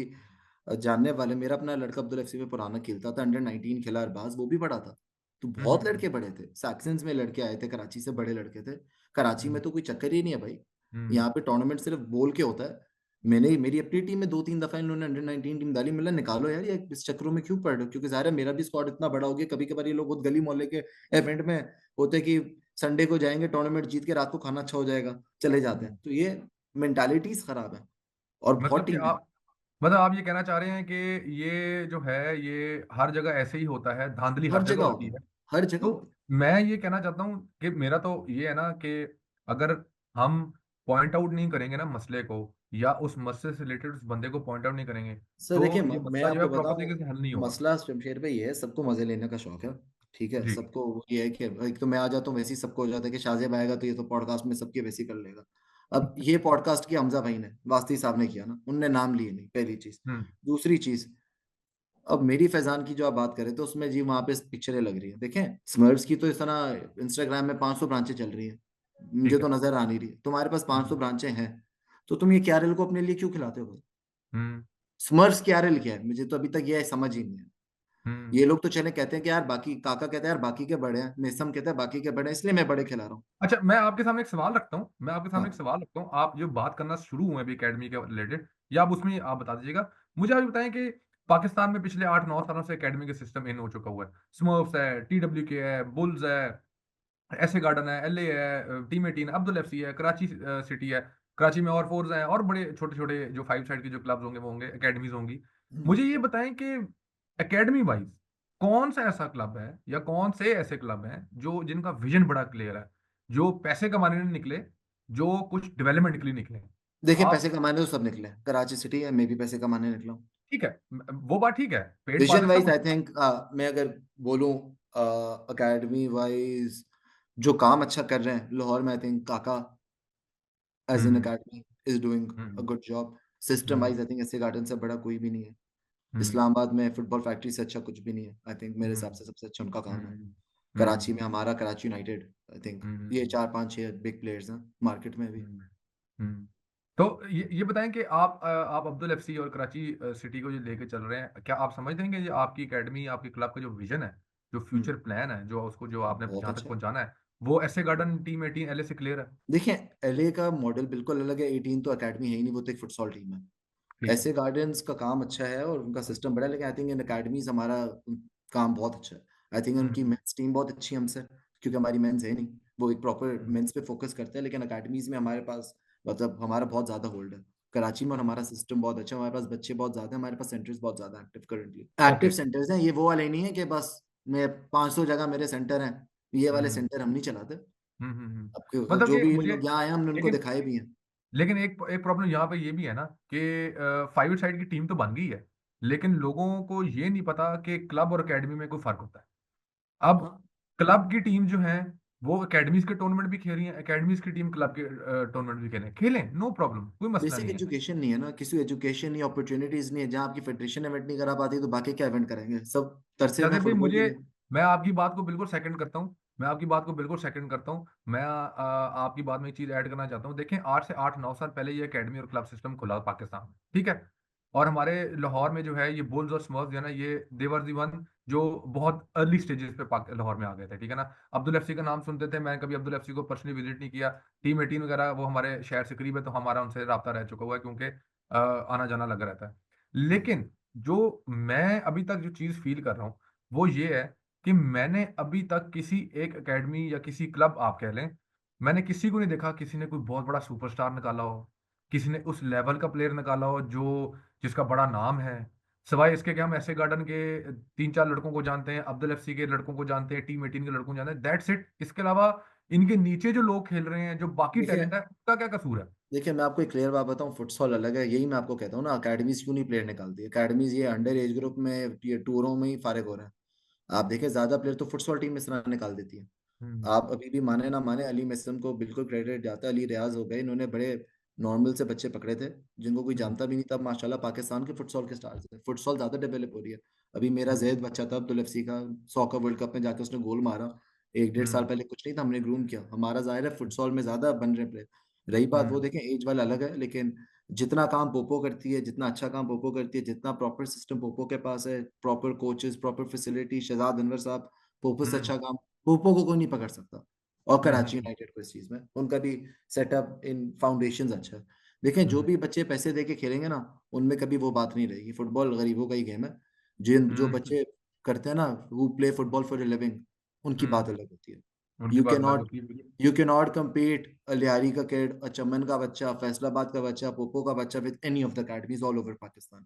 B: जानने वाले, मेरा अपना लड़का अब्दुल एफसी में पुराना खेलता था, अंडर 19 खेला अरबाज, वो भी बड़ा था। तो बहुत
A: हम्म।
B: लड़के बड़े थे, सैक्सन्स में लड़के आए थे कराची से, बड़े लड़के थे। कराची में
A: हम्म।
B: तो कोई चक्कर ही नहीं है भाई,
A: हम्म।
B: यहाँ पे टूर्नामेंट सिर्फ बोल के होता है। मैंने मेरी अपनी टीम में 2-3 दफा इन्होंने अंडर 19 टीम डाली, मतलब निकालो यार, ये इस चक्करों में क्यों पड़ रहे हो, क्योंकि ज़ाहिर है मेरा भी स्क्वाड इतना बड़ा हो गया। कभी कभार ये लोग बहुत गली मोहल्ले के इवेंट में होते कि संडे को जाएंगे, टूर्नामेंट जीत के रात को खाना अच्छा हो जाएगा, चले जाते हैं,
A: हम्म।
B: तो ये मेंटालिटीज खराब है। और बहुत
A: मतलब कि
B: टीम है,
A: आप मतलब आप ये कहना चाह रहे हैं कि ये जो है ये हर जगह ऐसे ही होता है, धांधली
B: हर
A: हर जगह
B: जगह होता
A: होती
B: है,
A: है।
B: हर जगह
A: तो
B: होता है।
A: मैं ये कहना चाहता हूँ कि मेरा तो ये है ना कि अगर हम पॉइंट आउट नहीं करेंगे ना मसले को, या उस मसले से रिलेटेड उस बंदे को पॉइंट आउट नहीं करेंगे,
B: सर देखिए,
A: तो ये
B: मैं
A: मसला जो
B: आपको
A: है प्रॉपर
B: बताऊं,
A: तरीके से हल नहीं होगा।
B: मसला शमशेर भाई ये है, सबको मजे लेने का शौक है, ठीक है,
A: जी।
B: सबको ये है कि एक तो मैं आ जाता हूँ, वैसे ही सबको हो जाता है कि शाहजेब आएगा तो ये तो पॉडकास्ट में सबके वैसे ही कर लेगा। अब ये पॉडकास्ट किया हमजा भाई ने, वास्ती साहब ने किया ना, उनने नाम लिए नहीं, पहली चीज।
A: हम्म।
B: दूसरी चीज, अब मेरी फैजान की जो आप बात करें तो उसमें जी वहां पे पिक्चरें लग रही है, देखें स्मर्व्स की तो इस तरह इंस्टाग्राम में 500 ब्रांचें चल रही है, मुझे
A: ठीक
B: तो
A: है।
B: नजर आ नहीं रही, तुम्हारे पास 500
A: हम्म।
B: ब्रांचें हैं, तो तुम ये क्यारेल को अपने लिए क्यों खिलाते हो भाई?
A: हम्म।
B: स्मर्व्स क्यारेल क्या है, मुझे तो अभी तक ये समझ ही नहीं है।
A: हम्म।
B: ये लोग तो चले कहते हैं कि यार बाकी, काका कहता है यार बाकी के बड़े हैं, मेसम कहता है बाकी के बड़े हैं, इसलिए मैं बड़े खिला रहा हूँ।
A: अच्छा मैं आपके सामने एक सवाल रखता हूँ, मैं आपके सामने एक
B: हाँ,
A: सवाल रखता हूँ। आप जो बात करना शुरू हुए अभी एकेडमी के रिलेटेड, या आप उसमें आप बता दीजिएगा। मुझे आप बताएं कि पाकिस्तान में पिछले 8-9 सालों से एकेडमी का सिस्टम इन हो चुका हुआ है। स्मर्फ्स है, TWK है, बुल्स है, ऐसे गार्डन है, LA है, टीम 18, अब्दुल एफसी है, कराची सिटी है, कराची में और फोर्स हैं, और बड़े छोटे छोटे जो 5 साइड के जो क्लब्स होंगे वो होंगे, एकेडमीज होंगी। मुझे ये बताएं कि एकेडमी वाइज कौन सा ऐसा क्लब है या कौन से ऐसे क्लब हैं जो जिनका विजन बड़ा क्लियर है, जो पैसे कमाने नहीं निकले, जो कुछ डेवलपमेंट के लिए निकले।
B: देखिए पैसे
A: आप
B: कमाने तो सब निकले, कराची सिटी है, मैं भी पैसे कमाने निकला हूँ।
A: ठीक है, वो बात ठीक है, पेड
B: विजन
A: पासिस सब
B: वाइज आई
A: होता है।
B: थिंक, मैं अगर बोलूँ अकेडमी वाइज जो काम अच्छा कर रहे हैं लाहौर में, I think Kaka as an
A: hmm.
B: Academy is doing a
A: hmm.
B: Good job. System
A: hmm.
B: Wise I think ऐसे गार्डन से बड़ा कोई भी नहीं है।
A: हम्म।
B: इस्लामाबाद में फुटबॉल फैक्ट्री से अच्छा कुछ भी नहीं है, आई थिंक मेरे
A: हम्म।
B: हिसाब से सबसे अच्छा उनका काम है।
A: हम्म।
B: कराची
A: हम्म।
B: में हमारा कराची यूनाइटेड, आई थिंक ये
A: हम्म।
B: 4-5-6 बिग प्लेयर्स हैं मार्केट में भी।
A: हम्म। हम्म। तो ये बताएं कि आप अब्दुल एफसी और कराची सिटी को जो लेके चल रहे हैं, क्या आप समझते हैं कि ये आपकी एकेडमी, आपकी क्लब का जो विजन है, जो फ्यूचर प्लान है, जो उसको जो आपने
B: बहुत
A: जहां तक
B: अच्छा है।
A: पहुंचाना है, वो ऐसे गार्डन टीम 18 LA से क्लियर है?
B: देखिए एलए का मॉडल बिल्कुल अलग है, 18 तो एकेडमी है ही नहीं, वो तो एक फुटसॉल टीम है।
A: ठीक है।
B: ऐसे गार्डन्स का काम अच्छा है और उनका सिस्टम बड़ा है, लेकिन आई थिंक इन अकेडमीज हमारा काम बहुत अच्छा है। आई थिंक उनकी
A: हम्म।
B: मेंस टीम बहुत अच्छी है हमसे, क्योंकि हमारी मेंस है नहीं। वो एक प्रॉपर
A: हम्म।
B: मेंस पे फोकस करते हैं, लेकिन अकेडमीज में हमारे पास मतलब हमारा बहुत ज्यादा होल्ड है कराची में, और हमारा सिस्टम बहुत अच्छा है। हमारे पास बच्चे बहुत ज्यादा हैं, हमारे पास सेंटर्स बहुत ज्यादा active currently active
A: okay.
B: Centres हैं। ये वो वाले नहीं है कि बस मैं 500 जगह मेरे सेंटर हैं, ये वाले
A: हम्म।
B: सेंटर हम नहीं चलाते।
A: हम्म।
B: अब
A: मतलब
B: जो
A: ये
B: भी
A: मुझे,
B: लोग यहाँ आए हैं हमने उनको
A: लेकिन
B: दिखाए भी हैं।
A: लेकिन एक एक प्रॉब्लम यहाँ पे ये भी है ना कि फाइव साइड की टीम तो बन गई है, लेकिन लोगों को ये नहीं पता कि क्लब और एकेडमी में कोई फर्क होता है। अब
B: हाँ,
A: क्लब की टीम जो है वो एकेडमीज के टूर्नामेंट भी खेल रही है, एकेडमीज की टीम क्लब के टूर्नामेंट भी खेलें, खेलें, नो प्रॉब्लम, कोई मसला
B: बेसिक
A: नहीं है।
B: एजुकेशन नहीं है ना, किसी को एजुकेशन नहीं, अपॉर्चुनिटीज नहीं है। जहाँ आपकी फेडरेशन इवेंट नहीं करा पाती तो बाकी क्या इवेंट करेंगे, सब तरसे हुए हैं
A: शायद भाई
B: फुटबॉल के
A: मुझे,
B: लिए।
A: मैं आपकी बात को बिल्कुल सेकंड करता हूँ, मैं आपकी बात को बिल्कुल सेकंड करता हूँ। मैं आपकी बात में एक चीज ऐड करना चाहता हूँ। देखें, 8 से 9 साल पहले ये एकेडमी और क्लब सिस्टम खुला पाकिस्तान में, ठीक है। और हमारे लाहौर में जो है ये बुल्स और स्मर्फ जो है ना, ये देवर दी वन जो बहुत अर्ली स्टेजेस पे लाहौर में आ गए थे, ठीक है ना। अब्दुल एफसी का नाम सुनते थे, मैं कभी अब्दुल एफसी को पर्सनली विजिट नहीं किया। टीम 18 वगैरह वो हमारे शहर से करीब है, तो हमारा उनसे रब्ता रह चुका हुआ है, क्योंकि आना जाना लगा रहता है। लेकिन जो मैं अभी तक जो चीज फील कर रहा हूँ वो ये है कि मैंने अभी तक किसी एक एकेडमी या किसी क्लब आप कह लें, मैंने किसी को नहीं देखा किसी ने कोई बहुत बड़ा सुपरस्टार निकाला हो, किसी ने उस लेवल का प्लेयर निकाला हो जो जिसका बड़ा नाम है। सिवाय इसके कि हम ऐसे गार्डन के 3-4 लड़कों को जानते हैं, अब्दुल एफसी के लड़कों को जानते हैं, टीम 18 के लड़कों को जानते हैं, दैट्स इट। इसके अलावा इनके नीचे जो लोग खेल रहे हैं, जो बाकी
B: देखिए
A: टैलेंट है, उसका क्या कसूर है?
B: देखिए मैं आपको एक क्लियर बात बताऊं, फुटसॉल अलग है। यही मैं आपको कहता हूँ ना, अकेडमीज क्यों नहीं प्लेयर निकालती। अकेडमीज ये अंडर एज ग्रुप में ये टूरों में ही फारिग हो रहे हैं। आप देखें ज्यादा प्लेयर तो फुटसॉल टीम इस तरह निकाल देती है।
A: हम्म।
B: आप अभी भी माने ना माने, अली मिसम को बिल्कुल क्रेडिट जाता है। अली रियाज हो गए, इन्होंने बड़े नॉर्मल से बच्चे पकड़े थे जिनको कोई
A: हम्म।
B: जानता भी नहीं था। माशाल्लाह पाकिस्तान के फुटसॉल के स्टार्स है, फुटसॉल ज्यादा डेवलप हो रही है। अभी मेरा
A: हम्म।
B: जैद बच्चा था अब्दुल एफसी का, सॉकर वर्ल्ड कप में जाके उसने गोल मारा। एक डेढ़ साल
A: हम्म।
B: पहले कुछ नहीं था, हमने ग्रूम किया। हमारा जाहिर है फुटसॉल में ज्यादा बन रहे प्लेयर। रही बात वो
A: हम्म।
B: देखें एज वाला अलग है, लेकिन जितना काम पोपो करती है, जितना अच्छा काम पोपो करती है, जितना प्रॉपर सिस्टम पोपो के पास है, proper coaches, proper facility, Shahzad Anwar sahab, पोपो से
A: हम्म।
B: अच्छा काम पोपो को कोई नहीं पकड़ सकता। और
A: हम्म।
B: कराची यूनाइटेड को इस चीज में उनका भी सेटअप इन फाउंडेशंस अच्छा है। देखें जो
A: हम्म।
B: भी बच्चे पैसे दे के खेलेंगे ना, उनमें कभी वो बात नहीं रहेगी। फुटबॉल गरीबों का ही गेम है। जिन जो
A: हम्म।
B: बच्चे करते हैं ना, who play football for a living, उनकी बात
A: हम्म।
B: अलग होती है।
A: उनकी
B: यू
A: बात
B: कैन
A: अलग
B: नॉट
A: होती है बिल्कुल।
B: You can not compete Lyari का किड, चमन का बच्चा, फैसलाबाद का बच्चा, पोपो का बच्चा with any of the academies all over Pakistan.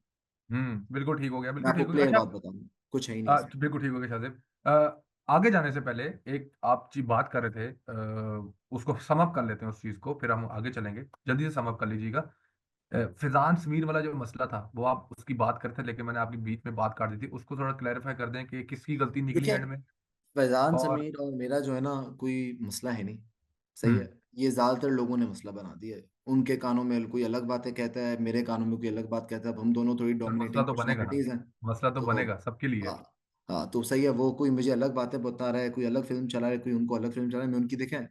A: बिल्कुल ठीक हो गया,
B: मैं
A: बिल्कुल
B: आपको
A: ठीक हो गया।
B: क्लियर
A: अच्छा,
B: बात बताऊं, कुछ है ही नहीं इसमें।
A: तो बिल्कुल ठीक हो गया शाहजेब। आगे जाने से पहले एक आप जी बात कर रहे थे, उसको सम अप कर लेते हैं उस चीज को, फिर हम आगे चलेंगे। जल्दी से सम अप कर लीजिएगा। फिजान समीर वाला जो मसला था वो आप उसकी बात करते थे, लेकिन मैंने आपकी बीच में बात काट दी थी, उसको थोड़ा क्लैरिफाई कर दें कि किसकी गलती निकली
B: देखिए
A: एंड में।
B: फैजान
A: और
B: समीर और मेरा जो है ना, कोई मसला है नहीं। सही है।
A: हम्म
B: ये ज्यादातर लोगों ने मसला बना दिया है। उनके कानों में कोई अलग बातें कहता है, मेरे कानों में कोई अलग बात कहता है। अब हम दोनों थोड़ी
A: सर, मसला
B: डोमिनेटिंग
A: तो बनेगा ना,
B: पर्सनालिटीज हैं।
A: मसला तो
B: तो
A: बनेगा सबके लिए।
B: हाँ, हाँ तो सही है। वो कोई मुझे अलग बातें बता रहा है, कोई अलग फिल्म चला रहा है, कोई उनको अलग फिल्म चला रहा है। मैं उनकी देखें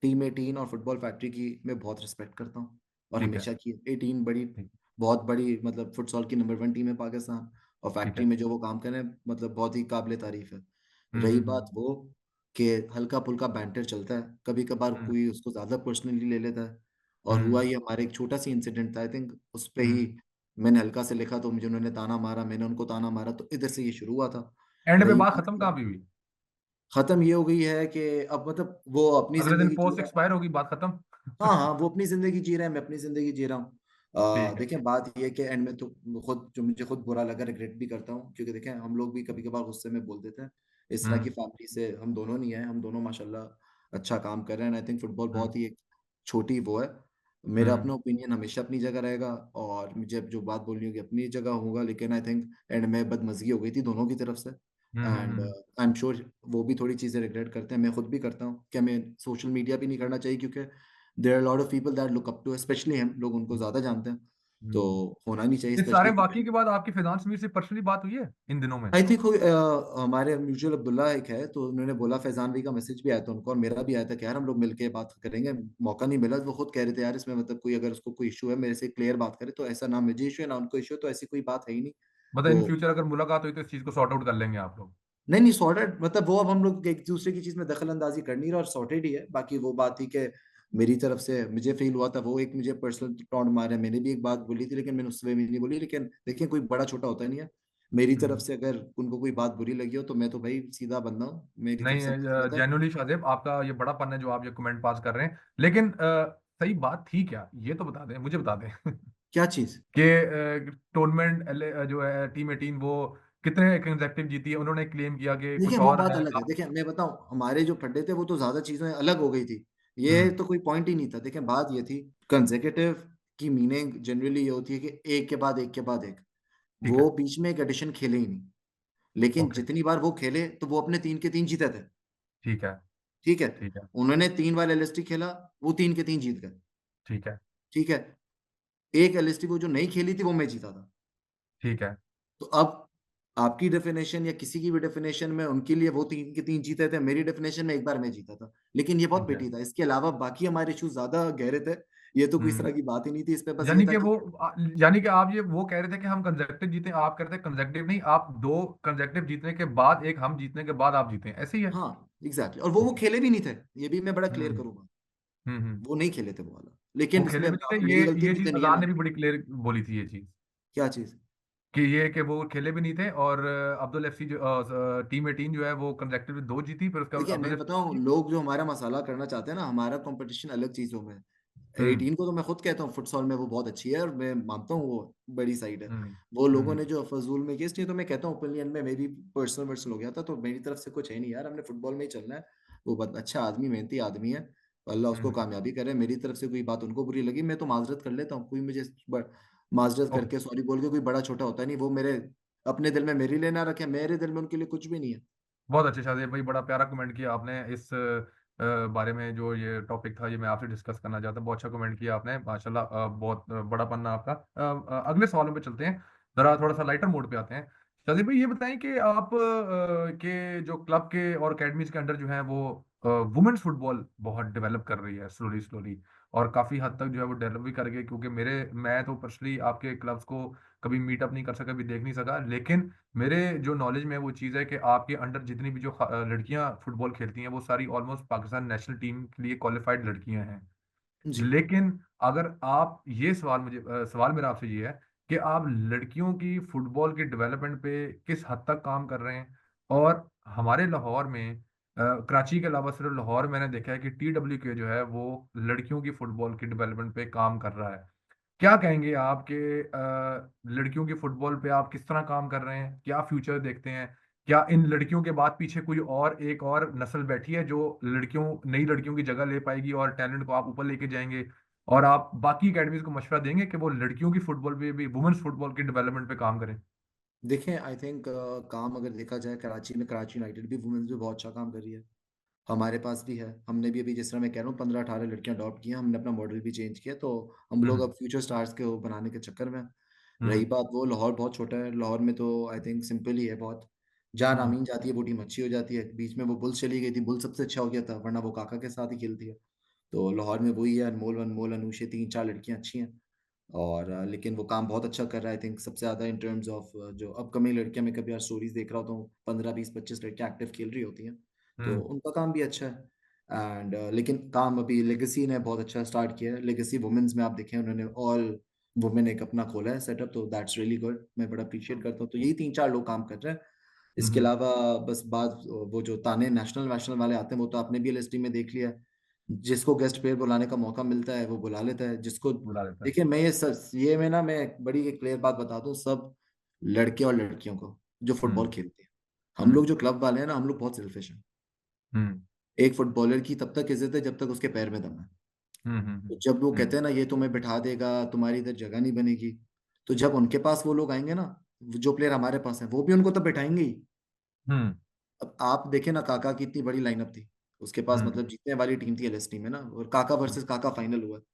B: टीम 18 और फुटबॉल फैक्ट्री की मैं बहुत रिस्पेक्ट करता हूँ, और
A: ठीक है।
B: हमेशा की। 18 बड़ी,
A: ठीक।
B: बहुत बड़ी मतलब फुटसॉल की नंबर 1 टीम है पाकिस्तान। और
A: ठीक
B: फैक्ट्री
A: है।
B: में जो वो काम कर रहे हैं मतलब बहुत ही काबिल तारीफ है।
A: हम्म।
B: रही
A: हम्म।
B: बात वो कि हल्का फुल्का बैंटर चलता है, कभी कभार
A: हम्म।
B: कोई उसको ज्यादा पर्सनली ले लेता है। और हुआ
A: हम्म।
B: ये हमारे एक छोटा सी इंसिडेंट था, आई थिंक उस पे ही
A: हम्म।
B: मैंने हल्का से लिखा तो मुझे उन्होंने ताना मारा, मैंने उनको ताना मारा, तो इधर से ये शुरू हुआ था।
A: एंड पे
B: रही
A: बात
B: बात
A: खत्म कहाँ पे हुई?
B: खत्म ये हो गई है कि अब मतलब वो अपनी
A: अगले दिन
B: जिंदगी जी
A: पोस्ट
B: रहा है।
A: एक्सपायर होगी, बात
B: हाँ हाँ,
A: खत्म।
B: वो अपनी जिंदगी जी रहे हैं, मैं अपनी जिंदगी जी रहा हूँ।
A: ठीक है।
B: देखें बात ये है कि एंड में तो खुद जो मुझे खुद बुरा लगा, रिग्रेट भी करता हूँ, क्योंकि देखें हम लोग भी कभी कभार गुस्से में बोल देते हैं। इस तरह की
A: हम्म।
B: फैमिली से हम दोनों नहीं है, हम दोनों माशाल्लाह अच्छा काम कर रहे हैं। आई थिंक फुटबॉल
A: हम्म।
B: बहुत ही एक छोटी वो है। मेरा
A: हम्म।
B: अपना ओपिनियन हमेशा अपनी जगह रहेगा, और मुझे जो बात बोलनी होगी अपनी जगह होगा, लेकिन आई थिंक एंड में बदमजगी हो गई थी दोनों की तरफ से। And
A: hmm.
B: I am sure वो भी थोड़ी चीज़ें रिग्रेट करते हैं, मैं खुद भी करता हूँ कि हमें सोशल मीडिया भी नहीं करना चाहिए, क्योंकि there are lot of people that look up to, specially हम लोग उनको ज्यादा जानते हैं। तो
A: हम्म।
B: होना नहीं चाहिए
A: इस सारे
B: स्पेशली।
A: वाकये के बाद आपकी फिजान समीर से पर्सनली बात हुई है इन दिनों में?
B: आई थिंक हमारे म्यूचुअल अब्दुल्ला एक है, तो उन्होंने बोला, फैजान भाई का मैसेज भी आया था उनको और मेरा भी आया था कि यार हम लोग मिलके बात करेंगे। मौका नहीं मिला, तो वो खुद कह रहे थे यार इसमें मतलब कोई अगर उसको कोई इशू है मेरे से क्लियर बात करे, तो ऐसा ना मुझे इशू है ना उनको इशू है, तो ऐसी कोई बात है ही नहीं।
A: मतलब इन
B: तो
A: फ्यूचर अगर मुलाकात हुई तो इस चीज को सॉर्ट आउट कर लेंगे आप लोग?
B: नहीं नहीं, सॉर्टेड मतलब वो अब हम लोग एक दूसरे की चीज में दखल अंदाजी कर नहीं रहा, और सॉर्टेड ही है। बाकी वो बात ही कि मेरी तरफ से मुझे फील हुआ था, वो एक मुझे पर्सनल टॉन्ट मारे, मैंने भी एक बात बोली थी लेकिन मैंने उस वे में नहीं बोली। लेकिन देखिए कोई बड़ा छोटा होता नहीं है, मेरी तरफ
A: हम्म।
B: से अगर उनको कोई बात बुरी लगी हो तो मैं तो भाई सीधा बंदा हूँ, मेरी तरफ
A: नहीं,
B: से बोल देता है।
A: जेन्युइनली शाहजेब, आपका ये बड़ापन है जो आप ये कमेंट पास कर रहे हैं, लेकिन सही बात थी क्या, ये तो बता दें, मुझे बता दें।
B: क्या चीज?
A: कि टूर्नामेंट जो है टीम 18 वो कितने कंसेक्टिव जीती है, उन्होंने क्लेम किया कि
B: देखिए
A: कुछ
B: वो
A: और
B: बात
A: है
B: अलग है।
A: आप।
B: देखिए मैं बताऊं, हमारे जो फड्डे थे वो तो ज्यादा चीजें अलग हो गई थी, ये
A: हम्म।
B: तो कोई पॉइंट ही नहीं था। देखिए बात ये थी, कंसेक्यूटिव की मीनिंग जनरली ये होती है कि एक के बाद एक के बाद एक।
A: ठीक
B: वो
A: है।
B: बीच में एक एडिशन खेले ही नहीं, लेकिन
A: ओके।
B: जितनी बार वो खेले तो वो अपने 3 के 3 जीते थे।
A: ठीक है।
B: ठीक है,
A: ठीक है।
B: उन्होंने 3 बार एलएसटी खेला, वो 3 के 3 जीत गए।
A: ठीक है।
B: ठीक है, एक एलएसटी वो जो नहीं खेली थी वो मैं जीता था।
A: ठीक है।
B: तो अब आपकी डेफिनेशन या किसी की भी डेफिनेशन में उनके लिए वो 3 के 3 जीते थे, मेरी डेफिनेशन में एक बार मैं जीता था, लेकिन ये बहुत
A: ठीक है।
B: पेटी था। इसके अलावा बाकी हमारे इश्यूज ज्यादा गहरे थे, ये तो कोई इस
A: हम्म।
B: तरह की बात ही नहीं थी। इस पे बस ये
A: यानी
B: था
A: कि
B: कि
A: वो यानी कि आप ये वो कह रहे थे कि हम कंजेक्टिव जीते, आप कहते हैं कंजेक्टिव नहीं, आप दो कंजेक्टिव जीतने के बाद एक हम जीतने के बाद आप जीते हैं, ऐसे ही है।
B: हाँ एग्जैक्टली, और वो
A: ओके।
B: खेले भी नहीं थे, ये भी मैं बड़ा क्लियर
A: हम्म।
B: करूंगा।
A: हम्म।
B: वो नहीं खेले थे वो वाला,
A: वो
B: लेकिन
A: खेले
B: इसमें
A: भी नहीं थे,
B: मेरी गलती
A: ये
B: भी
A: चीज
B: तो नहीं है
A: अजान
B: ना।
A: ने भी बड़ी क्लियर बोली थी ये चीज,
B: क्या चीज?
A: कि ये कि वो खेले भी नहीं थे, और अब्दुल एफसी जो टीम 18 जो है वो कंजेक्टिव दो जीती, फिर उसका
B: देखिए
A: अब्दुल
B: मैं बताऊं,
A: एफसी।
B: लोग जो हमारा मसाला करना चाहते हैं ना, हमारा कंपटीशन अलग चीजों में है।
A: हम्म।
B: 18 को तो मैं खुद कहता हूँ फुटसॉल में वो बहुत अच्छी है, और मैं मानता हूँ वो बड़ी साइड है।
A: हम्म।
B: वो लोगों
A: हम्म।
B: ने जो फजूल में किया, इसलिए तो मैं कहता हूँ ओपिनियन में मे भी पर्सनल वर्सल हो गया था। तो मेरी तरफ से कुछ है नहीं यार, हमने फुटबॉल में ही चलना है। वो बहुत अच्छा आदमी, मेहनती आदमी है, अल्लाह उसको
A: हम्म।
B: कामयाबी करे। मेरी तरफ से कोई बात उनको बुरी लगी, मैं तो माजरत कर लेता हूँ। कोई मुझे माजरत
A: ओके।
B: करके सॉरी बोल के कोई बड़ा छोटा होता नहीं। वो मेरे अपने दिल में मेरे लिए ना रखे, मेरे दिल में उनके लिए कुछ भी नहीं है।
A: बहुत अच्छे शाहजेब भाई, बड़ा प्यारा कमेंट किया आपने इस बारे में, जो ये टॉपिक था ये मैं आपसे डिस्कस करना चाहता बहुत अच्छा कमेंट किया आपने माशाल्लाह, बहुत बड़ा पन्ना आपका। अगले सवालों पे चलते हैं, जरा थोड़ा सा लाइटर मोड पे आते हैं। शाहजेब भाई ये बताएं कि आप के जो क्लब के और अकेडमीज के अंडर जो है वो वुमेन्स फुटबॉल बहुत डेवलप कर रही है स्लोली स्लोली, और काफी हद तक जो है वो डेवलप भी कर गई, क्योंकि मैं तो पर्सनली आपके क्लब्स को कभी मीटअप नहीं कर सका, कभी देख नहीं सका, लेकिन मेरे जो नॉलेज में है वो चीज़ है कि आपके अंडर जितनी भी जो लड़कियां फुटबॉल खेलती हैं वो सारी ऑलमोस्ट पाकिस्तान नेशनल टीम के लिए क्वालिफाइड लड़कियां हैं।
B: जी।
A: लेकिन अगर आप ये सवाल मुझे सवाल मेरा आपसे ये है कि आप लड़कियों की फुटबॉल की डेवलपमेंट पे किस हद तक काम कर रहे हैं, और हमारे लाहौर में कराची के अलावा सिर्फ लाहौर में मैंने देखा है कि TWK जो है वो लड़कियों की फुटबॉल की डेवलपमेंट पे काम कर रहा है। क्या कहेंगे आप कि लड़कियों की फुटबॉल पे आप किस तरह काम कर रहे हैं, क्या फ्यूचर देखते हैं, क्या इन लड़कियों के बाद पीछे कोई और एक और नस्ल बैठी है जो लड़कियों नई लड़कियों की जगह ले पाएगी और टैलेंट को आप ऊपर लेके जाएंगे, और आप बाकी एकेडमीज को मशवरा देंगे कि वो लड़कियों की फुटबॉल पे भी, वुमेन्स फुटबॉल की डेवलपमेंट पे काम करें।
B: देखें आई थिंक काम अगर देखा जाए, कराची में कराची यूनाइटेड भी वुमेन्स भी बहुत अच्छा काम कर रही है। हमारे पास भी है, हमने भी अभी जिस तरह मैं कह रहा हूँ 15-18 लड़कियां अडॉप्ट की हैं, हमने अपना मॉडल भी चेंज किया। तो हम लोग
A: हम्म।
B: अब फ्यूचर स्टार्स के वो बनाने के चक्कर में हैं। रही
A: हम्म।
B: बात, वो लाहौर बहुत छोटा है, लाहौर में तो आई थिंक सिंपल ही है बहुत। जहाँ
A: हम्म।
B: रामीन जाती है वो टीम अच्छी हो जाती है। बीच में वो बुल्स चली गई थी, बुल सबसे अच्छा हो गया था, वरना वो काका के साथ ही खेलती है। तो लाहौर में वही है, अनमोल अनमोल अनुषे 3-4 लड़कियां अच्छी हैं। और लेकिन वो काम बहुत अच्छा कर रहा है। आई थिंक सबसे ज्यादा इन टर्म्स ऑफ जो अपकमिंग लड़कियां, मैं कभी यार स्टोरीज देख रहा होता हूँ, 15-20-25 लड़कियां एक्टिव खेल रही होती हैं। तो
A: हम्म।
B: उनका काम भी अच्छा है। एंड लेकिन काम अभी लेगेसी ने बहुत अच्छा स्टार्ट किया है। लेगेसी वुमेन्स में आप देखें, उन्होंने ऑल वुमेन एक अपना खोला है सेटअप, तो दैट्स रियली गुड, मैं बड़ा अप्रिशिएट करता हूँ। तो यही 3-4 लोग काम कर रहे हैं। इसके
A: हम्म।
B: अलावा बस बात, वो जो ताने नेशनल वैशनल वाले आते हैं वो तो आपने भी एलएसटी में देख लिया है। जिसको गेस्ट प्लेयर बुलाने का मौका मिलता है वो बुला लेता है, जिसको
A: बुला लेता है।
B: देखिए मैं ये सर ये मैं ना मैं एक बड़ी एक क्लियर बात बता दूं, सब लड़के और लड़कियों को जो फुटबॉल
A: हम्म।
B: खेलते हैं, हम
A: हम्म।
B: लोग जो क्लब वाले हैं ना, हम लोग बहुत सेल्फिश हैं।
A: हम्म।
B: एक फुटबॉलर की तब तक इज्जत है जब तक उसके पैर में दम है।
A: हम्म।
B: तो जब वो
A: हम्म।
B: कहते हैं ना ये तुम्हें बिठा देगा, तुम्हारी इधर जगह नहीं बनेगी, तो जब उनके पास वो लोग आएंगे ना, जो प्लेयर हमारे पास है वो भी उनको तो बिठाएंगे ही।
A: हम्म।
B: अब आप देखें ना, काका की इतनी बड़ी लाइनअप थी उसके पास,
A: हम्म।
B: मतलब जीतने वाली टीम थी एलएसटी में ना, और काका वर्सेस काका फाइनल हुआ। तो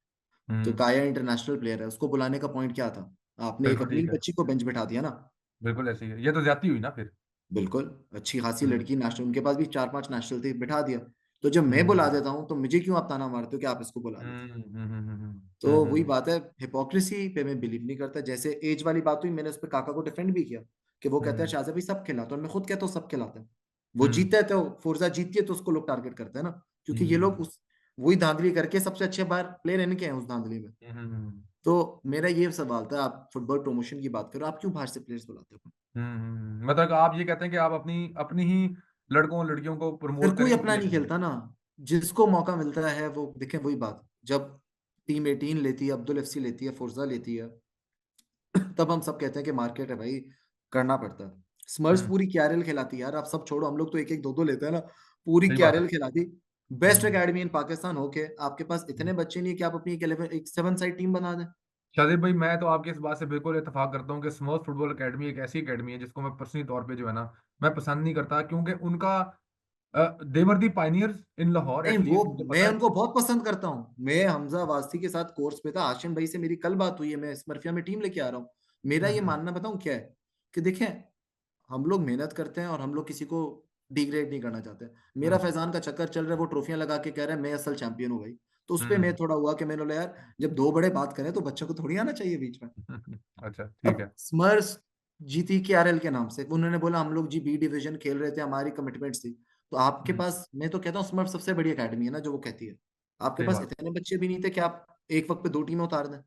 A: हम्म।
B: काया इंटरनेशनल प्लेयर है, उसको बुलाने का पॉइंट क्या था? आपने एक
A: बिल्कुल
B: अपनी
A: ठीक
B: ही
A: है।
B: बच्ची को बेंच बिठा दिया ना।
A: बिल्कुल ऐसे ही है, ये तो ज्यादती हुई ना फिर।
B: बिल्कुल, अच्छी खासी
A: हम्म।
B: लड़की नेशनल, उनके पास भी 4-5 नेशनल थे, बिठा दिया। तो जब मैं बुला
A: हम्म।
B: देता हूँ तो मुझे क्यों आप ताना मारते हो कि आप इसको बुला लेते?
A: हम्म। हम्म। हम्म।
B: तो वही बात है, हिपोक्रेसी पे मैं बिलीव नहीं करता। जैसे एज वाली बात हुई, मैंने उस पर काका को डिफेंड भी किया कि वो कहता है
A: हम्म।
B: शाहज़ाद भाई सब खिलाते हैं, और मैं खुद कहता हूँ सब खिलाते हैं। वो
A: हम्म।
B: जीतता है तो फोर्जा जीतती है तो उसको लोग टारगेट करते हैं ना, क्योंकि ये लोग
A: हम्म।
B: उस वही धांधली करके सबसे अच्छे बार प्लेयर इनके हैं उस धांधली में।
A: हम्म
B: तो मेरा ये सवाल था, आप फुटबॉल प्रमोशन की बात करो, आप क्यों बाहर से प्लेयर्स बुलाते हो?
A: मतलब आप ये कहते हैं कि आप अपनी अपनी ही लड़कों और लड़कियों को
B: फिर
A: प्रमोट
B: कोई
A: करें, इनके
B: अपना
A: लिए
B: नहीं
A: करें।
B: खेलता ना। जिसको मौका मिलता है वो देखें, वही बात, जब टीम 18 लेती है, अब्दुल एफसी लेती है, फोर्जा लेती है, तब हम सब कहते हैं कि मार्केट है भाई, करना पड़ता है। स्मर्स
A: हम्म
B: पूरी क्यारल खिलाती है यार, आप सब छोड़ो, हम लोग तो एक एक दो दो लेते हैं ना। पूरी
A: सही बात है।
B: क्यारल खिलाती। Best
A: hmm
B: academy in Pakistan होके आपके पास इतने बच्चे नहीं है कि आप अपनी एक 11 एक 7 साइड टीम बना दें।
A: शादिब भाई, मैं तो आपकी इस बात से बिल्कुल इत्तेफाक करता हूँ कि स्मॉल फुटबॉल एकेडमी एक ऐसी एकेडमी है जिसको मैं पर्सनली तौर पे जो है ना, मैं पसंद नहीं करता, क्योंकि उनका देवर दी पाइनियर्स इन लाहौर
B: नहीं, वो
A: एटलीस्ट, मुझे
B: मैं
A: पता है।
B: उनको बहुत पसंद करता हूँ। मैं हमजा वास्ती के साथ कोर्स पे था, हाशिम भाई से मेरी कल बात हुई है, मैं स्मरफिया में टीम लेके आ रहा हूँ। मेरा ये
A: हम्म
B: मानना बताऊं क्या है, कि देखें, हम लोग मेहनत करते हैं और हम लोग किसी को डिग्रेड नहीं करना चाहते। मेरा
A: हम्म
B: फैजान का चक्कर चल रहा है, वो ट्रॉफियां लगा के कह रहा है मैं असल चैंपियन हूँ भाई। तो उस पे मैं
A: हम्म
B: थोड़ा हुआ कि मैंने बोला यार, जब दो बड़े बात करें तो बच्चों को थोड़ी आना चाहिए बीच में।
A: अच्छा ठीक
B: अब
A: है।
B: स्मर्स जीती केआरएल के नाम से, उन्होंने बोला हम लोग जी बी डिवीजन खेल रहे थे, हमारी कमिटमेंट्स थी। तो आपके
A: हम्म
B: पास, मैं तो कहता हूँ स्मर्फ सबसे बड़ी अकेडमी है ना जो वो कहती है। आपके
A: सही
B: पास
A: बात।
B: इतने बच्चे भी नहीं थे कि आप एक वक्त पे दो टीमें उतार दें।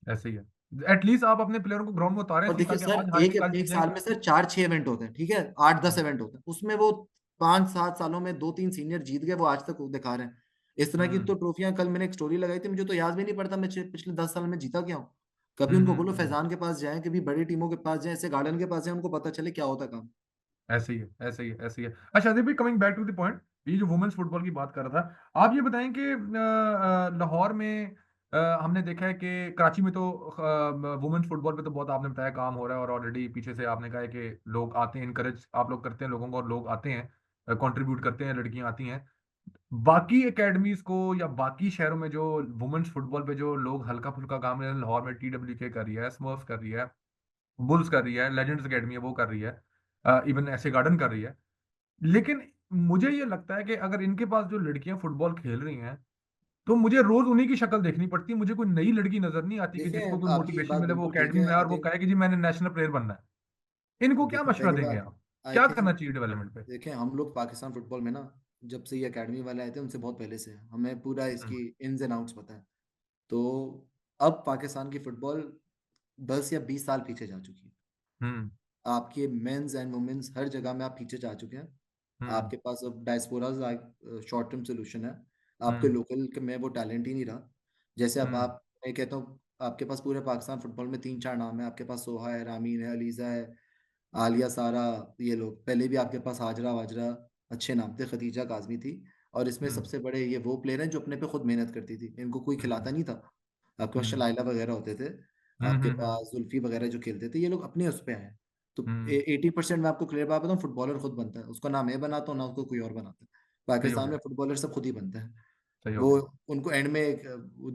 A: ऐसे ही है। एटलीस्ट आप अपने प्लेयरों को ग्राउंड में उतारें
B: और
A: सही,
B: देखिए
A: ताकि
B: सर,
A: आज हार
B: एक
A: के कल जीत
B: एक
A: जाएं।
B: साल में सर 4-6 इवेंट होते हैं, ठीक है, 8-10 इवेंट होते हैं, उसमें वो 5-7 सालों में 2-3 सीनियर जीत गए, वो आज तक वो दिखा रहे हैं। इस तरह की
A: हम्म
B: तो ट्रॉफियां, कल मैंने एक स्टोरी लगाई थी, मुझे तो याद भी नहीं पड़ता मैं पिछले 10 साल में जीता क्या हूँ। कभी
A: हम्म
B: उनको
A: हम्म,
B: बोलो
A: हम्म,
B: फैजान के पास जाएं, कभी बड़ी टीमों के पास जाएं, ऐसे गार्डन के पास जाएं, उनको पता चले क्या होता है काम।
A: ऐसे ही है, ऐसे ही है, ऐसे ही है। अच्छा Aditi, coming back to the point, ये जो वुमेन्स फुटबॉल की बात कर रहा था, आप ये बताएं कि लाहौर में हमने देखा है कि कराची में तो वुमेन्स फुटबॉल पे तो बहुत आपने बताया काम हो रहा है, और ऑलरेडी पीछे से आपने कहा है कि लोग आते हैं, इनकरेज आप लोग करते हैं लोगों को, और लोग आते हैं कंट्रीब्यूट करते हैं, लड़कियां आती हैं। बाकी एकेडमीज को या बाकी शहरों में जो वुमेन्स फुटबॉल पे जो लोग हल्का फुल्का काम है, लाहौर में TWK कर रही है, स्मर्फ कर रही है, बुल्स कर रही है, लेजेंड्स अकेडमी है वो कर रही है, इवन ऐसे गार्डन कर रही है। लेकिन मुझे ये लगता है कि अगर इनके पास जो लड़कियां फुटबॉल खेल रही हैं, तो मुझे रोज उन्हीं की शक्ल देखनी पड़ती है, मुझे कोई नई लड़की नजर नहीं आती कि जिसको
B: देखें,
A: कोई
B: आपकी
A: मोटिवेशन
B: बात
A: मिले वो
B: बिल्कुल ठीक
A: अकेडमी
B: है,
A: में,
B: आई
A: और वो
B: थिंक।
A: कहे कि जी मैंने नेशनल प्लेयर बनना है। इनको क्या
B: देखिए,
A: मशवरा
B: पहली
A: देंगे
B: बात,
A: आप?
B: आई
A: क्या करना
B: थिंक,
A: चाहिए डेवलपमेंट पे?
B: देखें, हम लोग पाकिस्तान फुटबॉल में ना, जब से ये एकेडमी वाले आए थे उनसे बहुत पहले से हैं। हमें पूरा
A: हम्म
B: इसकी इन्स एंड आउट्स पता है। तो अब पाकिस्तान की फुटबॉल 10 या 20 साल पीछे जा चुकी है।
A: हम्म
B: आपके मेंस एंड वुमेन्स हर जगह में आप पीछे जा चुके हैं।
A: हम्म
B: आपके पास अब डायस्पोरा शॉर्ट टर्म सोल्यूशन है। आपके
A: हम्म
B: लोकल में वो टैलेंट ही नहीं रहा। जैसे अब
A: हम्म
B: आप, मैं कहता हूँ, आपके पास पूरे पाकिस्तान फुटबॉल में 3-4 नाम है, आपके पास सोहा है, रामीन है, अलीजा है, आलिया, सारा, ये लोग पहले भी आपके पास हाजरा वाजरा अच्छे नाम थे, खदीजा काजमी थी। और इसमें
A: हम्म
B: सबसे बड़े ये वो प्लेयर हैं जो अपने पे खुद मेहनत करती थी, इनको कोई खिलाता नहीं था। आपके पास
A: हम्म
B: शलाइला वगैरह होते थे,
A: हम्म
B: आपके
A: हम्म
B: पास जुल्फी वगैरह जो खेलते थे, ये लोग अपने उस पे हैं। तो
A: हम्म
B: 80% में आपको क्लियर बात बताऊँ, फुटबॉलर खुद बनता है, उसका ना मैं बनाता हूँ ना उसको कोई और बनाता है।
A: सही हो
B: पाकिस्तान
A: गया,
B: में फुटबॉलर सब खुद ही बनते हैं।
A: सही हो
B: वो,
A: गया।
B: उनको एंड में एक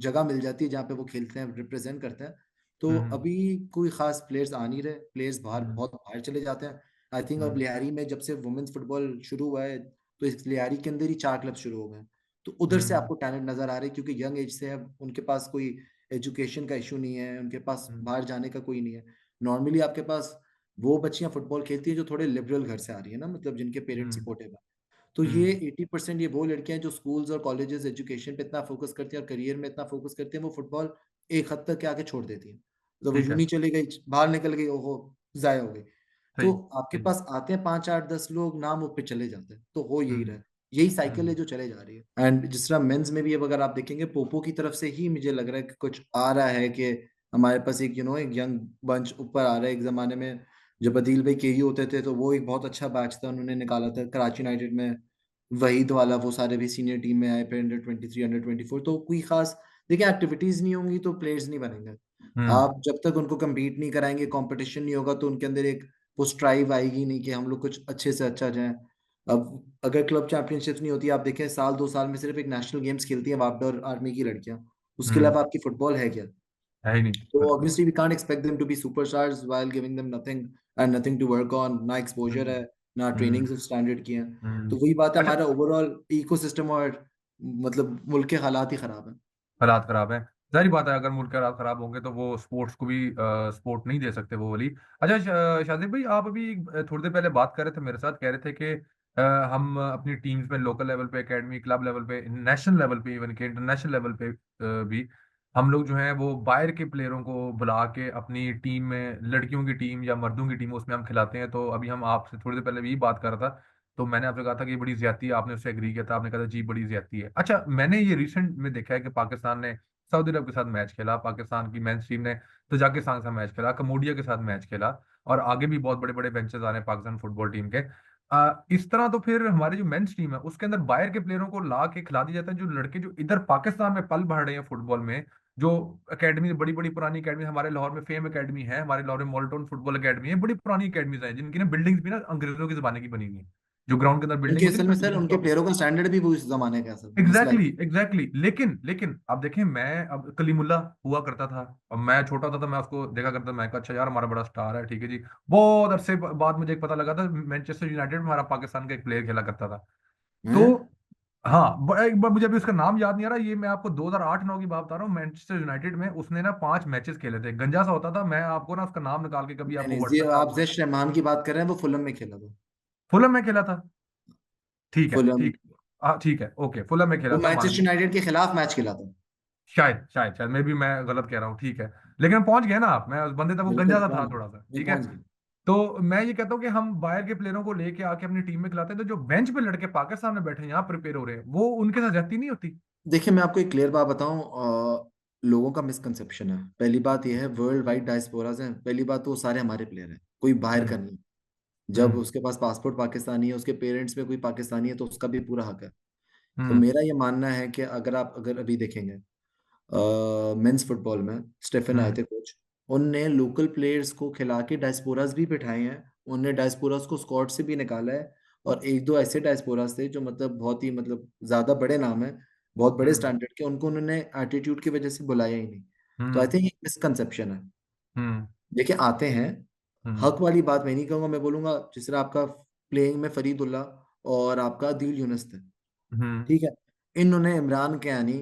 B: जगह मिल जाती है जहाँ पे वो खेलते हैं, रिप्रेजेंट करते हैं। तो
A: हम्म
B: अभी कोई खास प्लेयर्स आ नहीं रहे, प्लेयर्स बाहर,
A: हम्म
B: बहुत बाहर चले जाते हैं। आई थिंक अब
A: हम्म
B: लियारी में जब से वुमेन्स फुटबॉल शुरू हुआ है, तो इस लियारी के अंदर ही 4 क्लब शुरू हो गए हैं। तो उधर से
A: हम्म
B: आपको टैलेंट नजर आ रही है, क्योंकि यंग एज से है, उनके पास कोई एजुकेशन का इशू नहीं है, उनके पास
A: हम्म
B: बाहर जाने का कोई नहीं है। नॉर्मली आपके पास वो बच्चियां फुटबॉल खेलती है जो थोड़े लिबरल घर से आ रही है ना, मतलब जिनके पेरेंट्स
A: हम्म
B: सपोर्टिव है। तो ये
A: हम्म
B: 80% ये वो लड़कियां जो स्कूल्स और कॉलेजेस एजुकेशन पे इतना फोकस करती हैं और करियर में इतना फोकस करती हैं, वो फुटबॉल एक हद तक के आगे छोड़ देती हैं। तो वो
A: ठीक
B: यूं
A: है,
B: ही चली गई, बाहर निकल गई, ओहो, जाया हो गई। तो
A: सही
B: आपके
A: सही।
B: पास आते हैं 5 8 10 लोग, नाम वो पे चले जाते हैं, तो हो यही रहा
A: हम्म
B: है। यही साइकिल है
A: हम्म
B: जो चले जा रही है। एंड जिस तरह मेंस में भी अब अगर आप देखेंगे, पोपो की तरफ से ही मुझे लग रहा है कि कुछ आ रहा है, कि हमारे पास एक एक यंग बंच ऊपर आ रहा है। एक जमाने में जब अदील भाई के ही होते थे, तो वो एक बहुत अच्छा बैच था, उन्होंने निकाला था कराची यूनाइटेड में, वहीद वाला, वो सारे भी सीनियर टीम में आए, फिर अंडर 23 अंडर 24। तो कोई खास, देखिए, एक्टिविटीज नहीं होंगी तो प्लेयर्स नहीं बनेंगे।
A: हम्म
B: आप जब तक उनको compete नहीं कराएंगे, कंपटीशन नहीं होगा, तो उनके अंदर एक वो स्ट्राइव आएगी नहीं कि हम लोग कुछ अच्छे से अच्छा जाएं। अब अगर क्लब चैंपियनशिप नहीं होती, आप देखें साल 2 साल में सिर्फ एक नेशनल गेम्स खेलती हैं वापडर आर्मी की लड़कियां, उसके
A: हम्म
B: अलावा आपकी फुटबॉल है क्या?
A: है ही नहीं,
B: तो
A: बिल्कुल।
B: Obviously we can't expect them to be superstars while giving them nothing and nothing to work on, ना एक्सपोजर
A: हम्म
B: है, ना
A: हम्म
B: ट्रेनिंग्स ऑफ स्टैंडर्ड की हैं। तो
A: हम्म।
B: वही बात है,
A: अच्छा,
B: हमारा ओवरऑल इकोसिस्टम और मतलब मुल्क के हालात ही खराब है।
A: हालात खराब है, जाहिर बात है, अगर मुल्क के हालात खराब होंगे तो वो स्पोर्ट्स को भी सपोर्ट नहीं दे सकते वो वाली। अच्छा शादिब भाई, आप अभी थोड़ी देर पहले बात कर रहे थे मेरे साथ, कह रहे थे कि हम अपनी टीम्स में लोकल लेवल पे, एकेडमी, क्लब लेवल पे, नेशनल लेवल पे, इवन के इंटरनेशनल लेवल पे भी हम लोग जो है वो बाहर के प्लेयरों को बुला के अपनी टीम में, लड़कियों की टीम या मर्दों की टीम, उसमें हम खिलाते हैं। तो अभी हम आपसे थोड़ी देर पहले भी बात कर रहा था, तो मैंने आपसे कहा था कि ये बड़ी ज्यादती है, आपने उससे एग्री किया था, आपने कहा था जी बड़ी ज्यादती है। अच्छा, मैंने ये रिसेंट में देखा है कि पाकिस्तान ने सऊदी अरब के साथ मैच खेला, पाकिस्तान की मेंस टीम ने तजाकिस्तान के साथ मैच खेला, कम्बोडिया के साथ मैच खेला, और आगे भी बहुत बड़े बड़े बेंचेस आ रहे हैं पाकिस्तान फुटबॉल टीम के। इस तरह तो फिर हमारी जो मेंस टीम है उसके अंदर बाहर के प्लेयरों को ला के खिला दिया जाता है, जो लड़के जो इधर पाकिस्तान में पल बढ़ रहे हैं फुटबॉल में, जो एकेडमी, बड़ी बड़ी पुरानी एकेडमी, हमारे लाहौर में फेम एकेडमी है, हमारे लाहौर में मोल्टन फुटबॉल एकेडमी है, बड़ी पुरानी एकेडमीज हैं जिनकी ना बिल्डिंग्स भी ना अंग्रेजों के जमाने की बनी हुई है। जो ग्राउंड के अंदर बिल्डिंग
B: उनके
A: होती है
B: असल
A: ना,
B: में
A: छोटी
B: सर
A: छोटी
B: उनके
A: शॉप।
B: प्लेयरों का स्टैंडर्ड भी वो इस जमाने का है सर, मसला है।
A: एग्जैक्टली लेकिन अब देखें, मैं अब कलीमुल्ला हुआ करता था, अब मैं छोटा था तो मैं उसको देखा करता था, मैं कहा अच्छा यार हमारा बड़ा स्टार है, ठीक है जी। बहुत अरसे बाद मुझे एक पता लगा था मैनचेस्टर यूनाइटेड में हमारा पाकिस्तान का एक प्लेयर खेला करता था। तो
B: हैं?
A: हाँ, एक बार मुझे अभी उसका नाम याद नहीं आ रहा, ये मैं आपको 2008-9 की बात बता रहा हूँ, मैनचेस्टर यूनाइटेड में उसने ना 5 मैचेस खेले थे, गंजा सा होता था। मैं आपको ना उसका नाम निकाल के कभी
B: नहीं
A: आपको
B: नहीं जी,
A: व्हाट्सएप पे
B: आप
A: आपको,
B: जैश रहमान की बात कर रहे हैं, वो फुलम में खेला था।
A: फुलम में खेला था, ठीक है
B: फुलम।
A: ठीक। हाँ ठीक है, ओके, फुलम में खेला
B: वो
A: था, मान
B: मैनचेस्टर
A: लिया।
B: यूनाइटेड के खिलाफ मैच खेला था।
A: शायद मैं भी, मैं गलत कह रहा हूँ, ठीक है। लेकिन हम पहुंच गए ना आप, मैं उस बंदे तक, वो
B: बिल्कुल
A: गंजा सा था
B: पहुंच गए।
A: थोड़ा सा,
B: वो
A: ठीक है।
B: पहुंच गए।
A: तो मैं ये कहता हूँ कि हम बाहर के प्लेयरों को लेके आके अपनी टीम में खिलाते हैं, तो जो बेंच पे लड़के पाकिस्तान में बैठे हैं, यहाँ प्रिपेयर हो रहे हैं, वो उनके साथ जाती नहीं होती।
B: देखिए मैं आपको एक क्लियर बात बताऊं, लोगों का मिसकंसेप्शन है। पहली बात यह है, वर्ल्ड वाइड डायस्पोराज हैं। पहली बात तो वो सारे हमारे प्लेयर हैं, कोई बाहर का
A: हम्म।
B: नहीं। जब
A: हम्म।
B: उसके पास पासपोर्ट पाकिस्तानी है, उसके पेरेंट्स में कोई पाकिस्तानी है, तो उसका भी पूरा हक है। तो
A: हम्म।
B: मेरा ये मानना है कि अगर अभी देखेंगे मेंस फुटबॉल में स्टेफन आए
A: हम्म।
B: थे कोच, उनने लोकल प्लेयर्स को खिला के डायस्पोरास भी बिठाए हैं। उनने डायस्पोरास को स्क्वाड से भी निकाला है। और एक दो ऐसे डायस्पोरास थे जो मतलब बहुत ही मतलब ज्यादा बड़े नाम है, बहुत बड़े
A: हम्म।
B: स्टैंडर्ड के, उनको उन्होंने एटीट्यूड की वजह से बुलाया ही नहीं। तो आई
A: हम्म।
B: थिंक एक मिसकंसेप्शन है।
A: हम्म।
B: देखिए आते हैं,
A: हम्म।
B: हक वाली बात मैं नहीं कहूंगा, मैं बोलूंगा जिस तरह आपका प्लेइंग में फरीदुल्ला और आपका दिल यूनुस थे,
A: हम्म।
B: ठीक है। इन्होंने इमरान कैनी,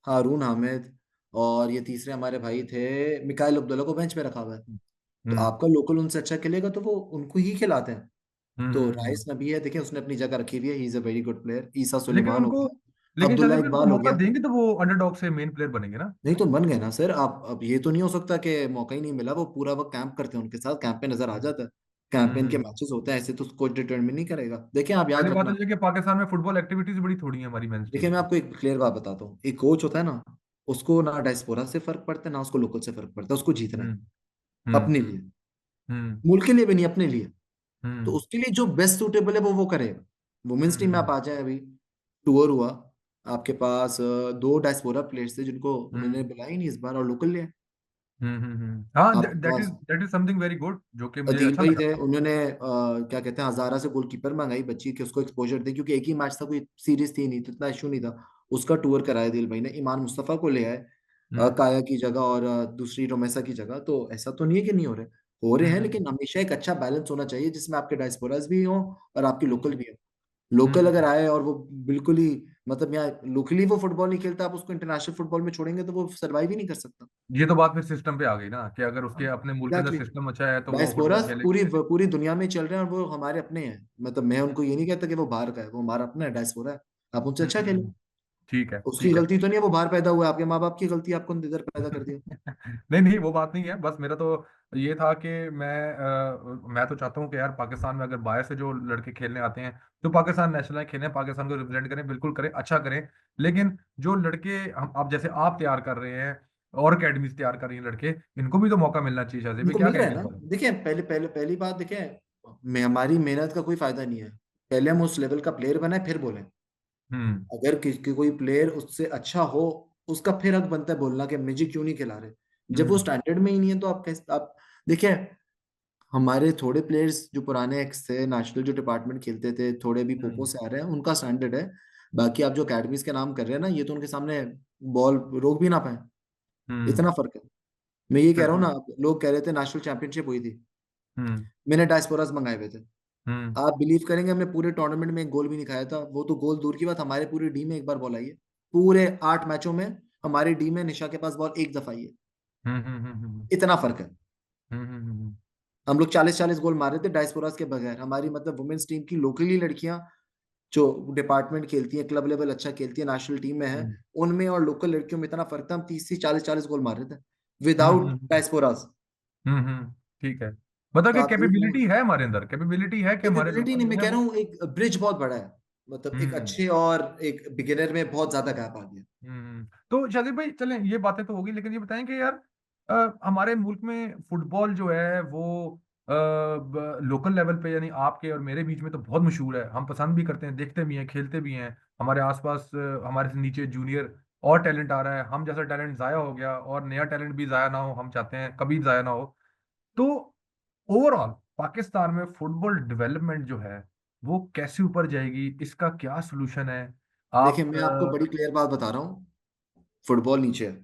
B: हारून हामिद, और ये तीसरे हमारे भाई थे मिकाइल अब्दुल्ला को बेंच पे रखा हुआ है। तो
A: हम्म।
B: आपका लोकल उनसे अच्छा खेलेगा तो वो उनको ही खिलाते हैं।
A: हम्म।
B: तो राइस नबी है, देखिए उसने अपनी जगह रखी हुई है, he is a very good player. Isa
A: लेकिन
B: सुलेमान हो
A: उनको,
B: गया,
A: लेकिन
B: अब्दुल्ला
A: शाहजेब भाई उनको
B: इकबाल हो
A: मौका
B: गया।
A: देंगे तो वो अंडरडॉग से मेन प्लेयर बनेंगे ना।
B: नहीं तो बन गए ना सर आप। अब ये तो नहीं हो सकता कि मौका ही नहीं मिला। वो पूरा वक्त कैंप करते हैं, उनके साथ कैंप पे नजर आ
A: हम्म।
B: जाता है। कैंप पे इनके
A: हम्म।
B: मैचेस होते हैं, ऐसे तो कोच डिटरमिन नहीं करेगा। देखिए आप याद
A: पहली बात तो
B: रखना।
A: ये कि पाकिस्तान में फुटबॉल एक्टिविटीज बड़ी थोड़ी है हमारी मेंस टीम
B: देखिए मैं
A: की।
B: आपको एक क्लियर बात बताता हूँ, एक कोच होता है ना, उसको ना डायस्पोरा से फर्क पड़ता है ना उसको लोकल से फर्क पड़ता है, उसको जीतना है
A: हम्म। हम्म।
B: अपने लिए।
A: हम्म।
B: मुल्क के लिए भी नहीं, अपने लिए। तो
A: हम्म।
B: उसके लिए जो बेस्ट सूटेबल है वो करेगा। वुमेन्स टीम में आप
A: हम्म।
B: आ जाए, अभी टूर हुआ, आपके पास दो डायस्पोरा प्लेयर्स थे जिनको उन्होंने
A: हम्म।
B: बुलाया ही नहीं इस बार, और लोकल लिया।
A: हाँ,
B: आपके पास
A: that is something very good, जो कि मुझे
B: अदील
A: अच्छा
B: भाई
A: लगा।
B: थे, उन्होंने क्या कहते हैं, हजारा से गोलकीपर मंगाई बच्ची कि उसको एक्सपोजर दे, क्योंकि एक ही मैच था, कोई सीरीज थी नहीं, तो इतना इशू नहीं था। उसका टूर कराया दिल भाई ने। ईमान मुस्तफा को ले आए
A: हम्म।
B: काया की जगह, और दूसरी रोमेसा की जगह। तो ऐसा तो नहीं है कि नहीं हो रहे हैं,
A: हम्म।
B: लेकिन हमेशा एक अच्छा बैलेंस होना चाहिए जिसमें आपके डायस्पोरास भी हो और आपकी
A: हम्म।
B: लोकल भी हो। लोकल अगर
A: हम्म।
B: आए और वो बिल्कुल ही मतलब यहाँ लोकली वो फुटबॉल नहीं खेलता, आप उसको इंटरनेशनल फुटबॉल में छोड़ेंगे तो वो सर्वाइव ही नहीं कर सकता।
A: ये तो बात फिर सिस्टम पे आ गई ना, कि अगर उसके अपने मुल्क के अंदर
B: एग्जैक्टली।
A: सिस्टम अच्छा है तो वो फुटबॉल
B: डायस्पोरास
A: खेलेगा।
B: पूरी पूरी दुनिया में चल रहे हैं और वो हमारे अपने हैं। मतलब मैं उनको ये नहीं कहता कि वो बाहर का है, वो हमारा अपना है, डायस्पोरा है। आप उनसे अच्छा खेलें।
A: ठीक है
B: उसकी
A: ठीक है।
B: गलती तो नहीं है, वो बाहर पैदा हुआ है, आपके माँ बाप की गलती है, आपको इधर पैदा कर दिया।
A: नहीं नहीं, वो बात नहीं है, बस मेरा तो ये था कि मैं तो चाहता हूँ कि यार पाकिस्तान में अगर बाहर से जो लड़के खेलने आते हैं तो पाकिस्तान नेशनल में खेलें, पाकिस्तान को रिप्रेजेंट करें, बिल्कुल करें, अच्छा करें। लेकिन जो लड़के हम, आप जैसे आप तैयार कर रहे हैं और अकेडमीज तैयार कर रही हैं लड़के, इनको भी तो मौका मिलना चाहिए। शायद भी
B: उनको
A: क्या
B: मिल रहा है
A: कहेंगे इस
B: ना।
A: बारे में?
B: देखिए पहले पहले पहली बात देखें, मैं हमारी मेहनत का कोई फायदा नहीं है। पहले हम उस लेवल का प्लेयर बनाए फिर बोलें।
A: हम्म।
B: अगर कोई प्लेयर उससे अच्छा हो, उसका फिर हक बनता है बोलना कि मुझे क्यों नहीं खिला रहे। जब वो
A: हम्म।
B: स्टैंडर्ड में ही नहीं है तो आप कैसे आप देखिए, हमारे थोड़े प्लेयर्स जो पुराने एक्स थे, नेशनल जो डिपार्टमेंट खेलते थे, थोड़े भी पोपो
A: हम्म।
B: से आ रहे हैं, उनका स्टैंडर्ड है। बाकी आप जो अकेडमीज के नाम कर रहे हैं ना, ये तो उनके सामने बॉल रोक भी ना पाए।
A: हम्म।
B: इतना फर्क है। मैं ये कह रहा हूँ
A: बिल्कुल।
B: ना, लोग कह रहे थे नेशनल चैंपियनशिप हुई थी,
A: हम्म।
B: मैंने डायस्पोरास मंगाए हुए थे।
A: हम्म।
B: आप बिलीव करेंगे, हमने पूरे टूर्नामेंट में एक गोल भी नहीं खाया था। वो तो गोल दूर की बात, हमारे पूरी डी में एक बार बॉल आई है। पूरे 8 मैचों में हमारी डी में निशा के पास बॉल एक दफा आई है।
A: हम्म। हम्म। हम्म।
B: इतना फर्क है।
A: हम्म।
B: हम लोग 40-40 गोल मार रहे थे डायस्पोरास के बगैर। हमारी मतलब वुमेन्स टीम की लोकली लड़कियां जो डिपार्टमेंट खेलती हैं, क्लब लेवल अच्छा खेलती है, नेशनल टीम में है,
A: हम्म
B: उनमें और लोकल लड़कियों में इतना फर्क था। हम 30 से 40 गोल मार रहे थे
A: हम्म
B: विदाउट
A: हम्म
B: डायस्पोरास।
A: ठीक है। मतलब
B: तो
A: कि
B: आप देख रहे
A: कैपेबिलिटी
B: हैं,
A: है हमारे अंदर, कैपेबिलिटी है कि हमारे
B: कैपेबिलिटी नहीं,
A: लोकल जो
B: मैं
A: है
B: कह रहा
A: वो।
B: हूँ एक ब्रिज बहुत बड़ा है। मतलब एक
A: हम्म
B: अच्छे और एक बिगिनर में बहुत ज्यादा गैप आ गया।
A: तो शादी भाई चलें, ये बातें तो होगी, लेकिन ये बताएं कि यार हमारे मुल्क में फुटबॉल जो है वो लोकल लेवल पे, यानी आपके और मेरे बीच में तो बहुत मशहूर है, हम पसंद भी करते हैं, देखते भी हैं, खेलते भी हैं। हमारे आसपास हमारे से नीचे जूनियर और टैलेंट आ रहा है, हम जैसा टैलेंट जाया हो गया और नया टैलेंट भी जाया ना हो, हम चाहते हैं कभी जाया ना हो। तो ओवरऑल पाकिस्तान में फुटबॉल डेवलपमेंट जो है वो कैसे ऊपर जाएगी, इसका क्या सोल्यूशन है?
B: देखिए,
A: आप
B: मैं आपको बड़ी क्लियर बात बता रहा हूँ, फुटबॉल नीचे है।
A: ठीक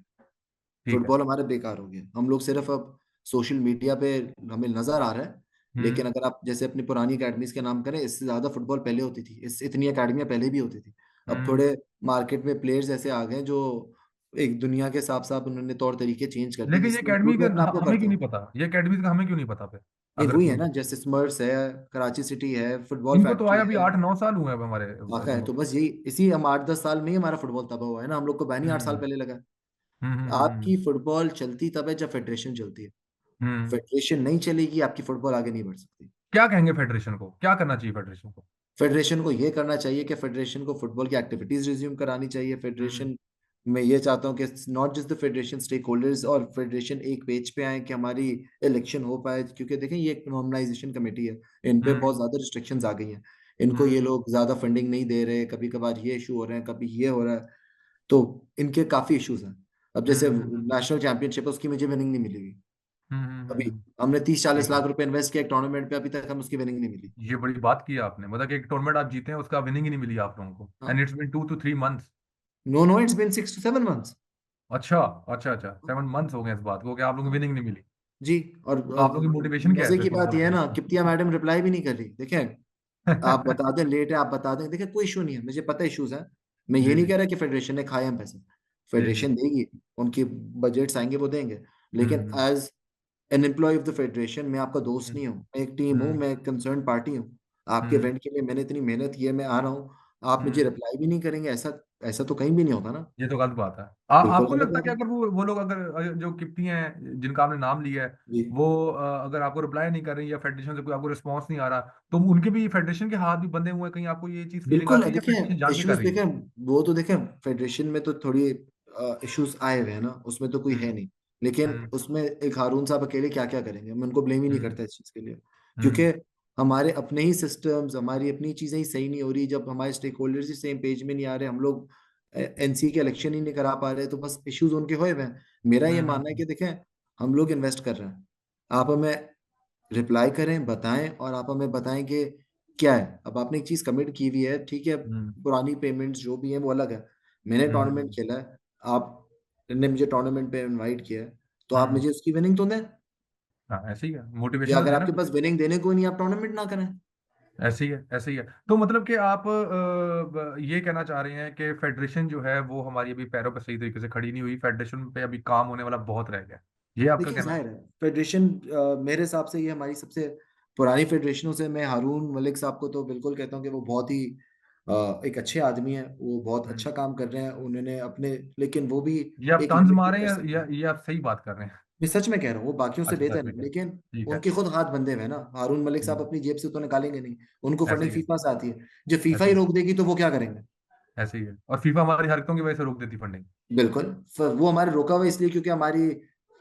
A: है।
B: फुटबॉल हमारे बेकार हो गया। हम लोग सिर्फ अब सोशल मीडिया पे हमें नजर आ रहा है, लेकिन
A: हम्म
B: अगर आप जैसे अपनी पुरानी अकेडमीज के नाम करें, इससे ज्यादा फुटबॉल पहले होती थी, इस इतनी अकेडमियां पहले भी होती थी। अब
A: हम्म
B: थोड़े मार्केट में प्लेयर्स ऐसे आ गए जो एक दुनिया के साथ साथ उन्होंने तौर तरीके चेंज कर दिए,
A: लेकिन ये
B: जिसमें
A: एकेडमी का
B: इंक्लूड मैं आपको
A: हमें
B: करता
A: क्यों नहीं
B: हूँ।
A: पता, ये एकेडमी का हमें क्यों नहीं पता फिर?
B: नहीं,
A: अगर
B: वही है
A: क्यों
B: ना,
A: नहीं,
B: जैसे स्मर्स है, कराची सिटी है, फुटबॉल
A: इनको तो
B: फैक्ट्री
A: आया अभी
B: है,
A: 8-9 साल हुए हैं अब हमारे
B: वाका है।
A: दिनों
B: तो
A: में।
B: बस यही, इसी हम 8-10 साल में ही हमारा फुटबॉल तबाह हुआ है ना। हम लोग को बैन ही 8 साल
A: हम्म
B: पहले लगा।
A: हम्म हम्म हम्म हम्म
B: आपकी फुटबॉल चलती तब है जब फेडरेशन चलती है।
A: हम्म।
B: फेडरेशन नहीं चलेगी, आपकी फुटबॉल आगे नहीं बढ़ सकती।
A: क्या कहेंगे फेडरेशन को, क्या करना चाहिए फेडरेशन को?
B: फेडरेशन को ये करना चाहिए कि फेडरेशन को फुटबॉल की एक्टिविटीज रिज्यूम करानी चाहिए।
A: हम्म
B: फेडरेशन, मैं ये चाहता हूँ कि not just the federation, stakeholders और फेडरेशन एक पेज पे आए कि हमारी इलेक्शन हो पाए। क्योंकि देखें, ये एक नॉर्मलाइजेशन कमेटी है, इन पे
A: हम्म
B: बहुत ज्यादा रिस्ट्रिक्शंस आ गई हैं। इनको ये
A: हम्म
B: लोग ज्यादा फंडिंग नहीं दे रहे, कभी कभार ये इशू हो रहे हैं, कभी ये हो रहा है। तो इनके काफी इश्यूज हैं। अब
A: हम्म
B: जैसे
A: हम्म
B: नेशनल चैंपियनशिप है, उसकी मुझे विनिंग नहीं मिली। अभी
A: हम्म।
B: हमने 30-40
A: ठीक है।
B: लाख रुपए इन्वेस्ट किया एक टूर्नामेंट पे, अभी तक हम उसकी विनिंग नहीं मिली।
A: ये बड़ी बात की आपने, मतलब कि एक टूर्नामेंट आप जीते हैं उसका विनिंग ही नहीं मिली आप लोगों को, एंड
B: हाँ,
A: it's been 2 to 3 months।
B: No no, it's been 6 to 7 months.
A: अच्छा अच्छा अच्छा, 7 months हो गए इस बात को कि आप लोगों को विनिंग नहीं मिली।
B: जी। और
A: तो आप लोगों की मोटिवेशन क्या है
B: मजे
A: फिर
B: की बात
A: फुटबॉल
B: यह है ना,
A: खेलने
B: किप्तिया मैडम रिप्लाई भी नहीं कर रही। देखें, आप
A: की?
B: बता दें लेट है, आप बता दें, देखिए कोई इशू नहीं है, मुझे पता इश्यूज है। मैं ये
A: जी
B: नहीं
A: जी
B: कह रहा कि फेडरेशन ने खाए हम पैसे,
A: जी जी।
B: फेडरेशन देगी, उनकी बजट्स आएंगे वो देंगे। लेकिन
A: hmm
B: as an employee of the federation, मैं आपका दोस्त
A: हम्म
B: नहीं हूँ, मैं एक टीम हूँ,
A: हम्म
B: मैं कंसर्न पार्टी हूँ। आपके
A: हम्म
B: इवेंट के लिए मैंने इतनी मेहनत की है, मैं आ रहा हूँ, आप मुझे
A: हम्म।
B: रिप्लाई भी नहीं करेंगे, ऐसा ऐसा तो कहीं भी नहीं होता ना।
A: ये तो गलत बात है।
B: बिल्कुल
A: आपको
B: गलत
A: लगता है
B: बात
A: कि
B: है।
A: अगर वो लोग, अगर जो किप्टी हैं जिनका आपने नाम लिया है,
B: जी,
A: वो अगर आपको रिप्लाई नहीं कर रही या फेडरेशन से कोई आपको रिस्पांस नहीं आ रहा, तो उनके भी फेडरेशन के हाथ भी बंधे हुए हैं, कहीं आपको ये चीज फीलिंग
B: बिल्कुल।
A: आती है या
B: देखिए,
A: फेडरेशन जान के कर
B: इश्यूज
A: रही है?
B: देखें, वो तो देखें, फेडरेशन में तो थोड़ी इश्यूज आए हुए हैं ना, उसमें तो कोई है
A: हम्म
B: नहीं। लेकिन
A: हम्म
B: उसमें एक हारून साहब अकेले क्या क्या करेंगे, मैं उनको ब्लेम ही नहीं
A: हम्म
B: करता इस चीज के लिए। क्योंकि
A: हम्म
B: हमारे अपने ही सिस्टम्स, हमारी अपनी चीजें ही सही नहीं हो रही, जब हमारे स्टेक होल्डर्स ही सेम पेज में नहीं आ रहे, हम लोग एनसी के इलेक्शन ही नहीं करा पा रहे, तो बस इश्यूज उनके हुए हुए हैं। मेरा ये मानना है
A: हम्म
B: कि देखें, हम लोग इन्वेस्ट कर रहे हैं, आप हमें रिप्लाई करें, बताएं, और आप हमें बताएं कि क्या है। अब आपने एक चीज कमिट की हुई है, ठीक है,
A: हम्म
B: पुरानी पेमेंट्स जो भी हैं वो अलग है। मैंने टूर्नामेंट
A: हम्म
B: खेला है, आपने मुझे टूर्नामेंट पे इनवाइट किया है, तो आप
A: हम्म।
B: मुझे उसकी विनिंग तो दें।
A: हाँ ऐसे ही है,
B: या
A: मोटिवेशन तो
B: अगर
A: देना
B: आपके
A: कुछ।
B: पास विनिंग देने को ही नहीं, आप टूर्नामेंट ना करें।
A: ऐसे ही है, ऐसे ही है। तो मतलब कि आप ये कहना चाह रहे हैं कि फेडरेशन जो है वो हमारी अभी पैरों पे सही तरीके से खड़ी नहीं हुई, फेडरेशन पे अभी काम होने वाला बहुत रह गया, ये आपका
B: देखिए,
A: कहना है?
B: जाहिर है फेडरेशन, मेरे हिसाब से ये हमारी सबसे पुरानी फेडरेशनों से, मैं हारून मलिक साहब को तो बिल्कुल कहता हूँ कि वो बहुत ही एक अच्छे आदमी हैं, वो बहुत
A: हम्म।
B: अच्छा काम कर रहे हैं उन्होंने अपने। लेकिन वो भी
A: ये आप
B: एक
A: तंज
B: लिमिट तक
A: मार रहे
B: कर
A: हैं
B: सकते
A: या
B: हैं।
A: ये आप सही बात कर रहे हैं?
B: मैं सच में कह रहा हूँ, वो बाकियों से
A: अच्छा
B: बेहतर
A: सच
B: है,
A: में क्या?
B: लेकिन
A: ठीक है।
B: उनके खुद हाथ बंधे हुए हैं ना। हारून मलिक साहब
A: हम्म,
B: अपनी जेब से तो निकालेंगे नहीं, उनको
A: ऐसे
B: फंडिंग
A: ही है,
B: फीफा से आती है। जब फीफा
A: ऐसे
B: ही
A: ही है,
B: रोक देगी तो वो क्या करेंगे।
A: ऐसे ही है। और फीफा हमारी हरकतों की वजह से रोक देती फंडिंग।
B: बिल्कुल। वो हमारे रोका हुआ इसलिए क्योंकि हमारी,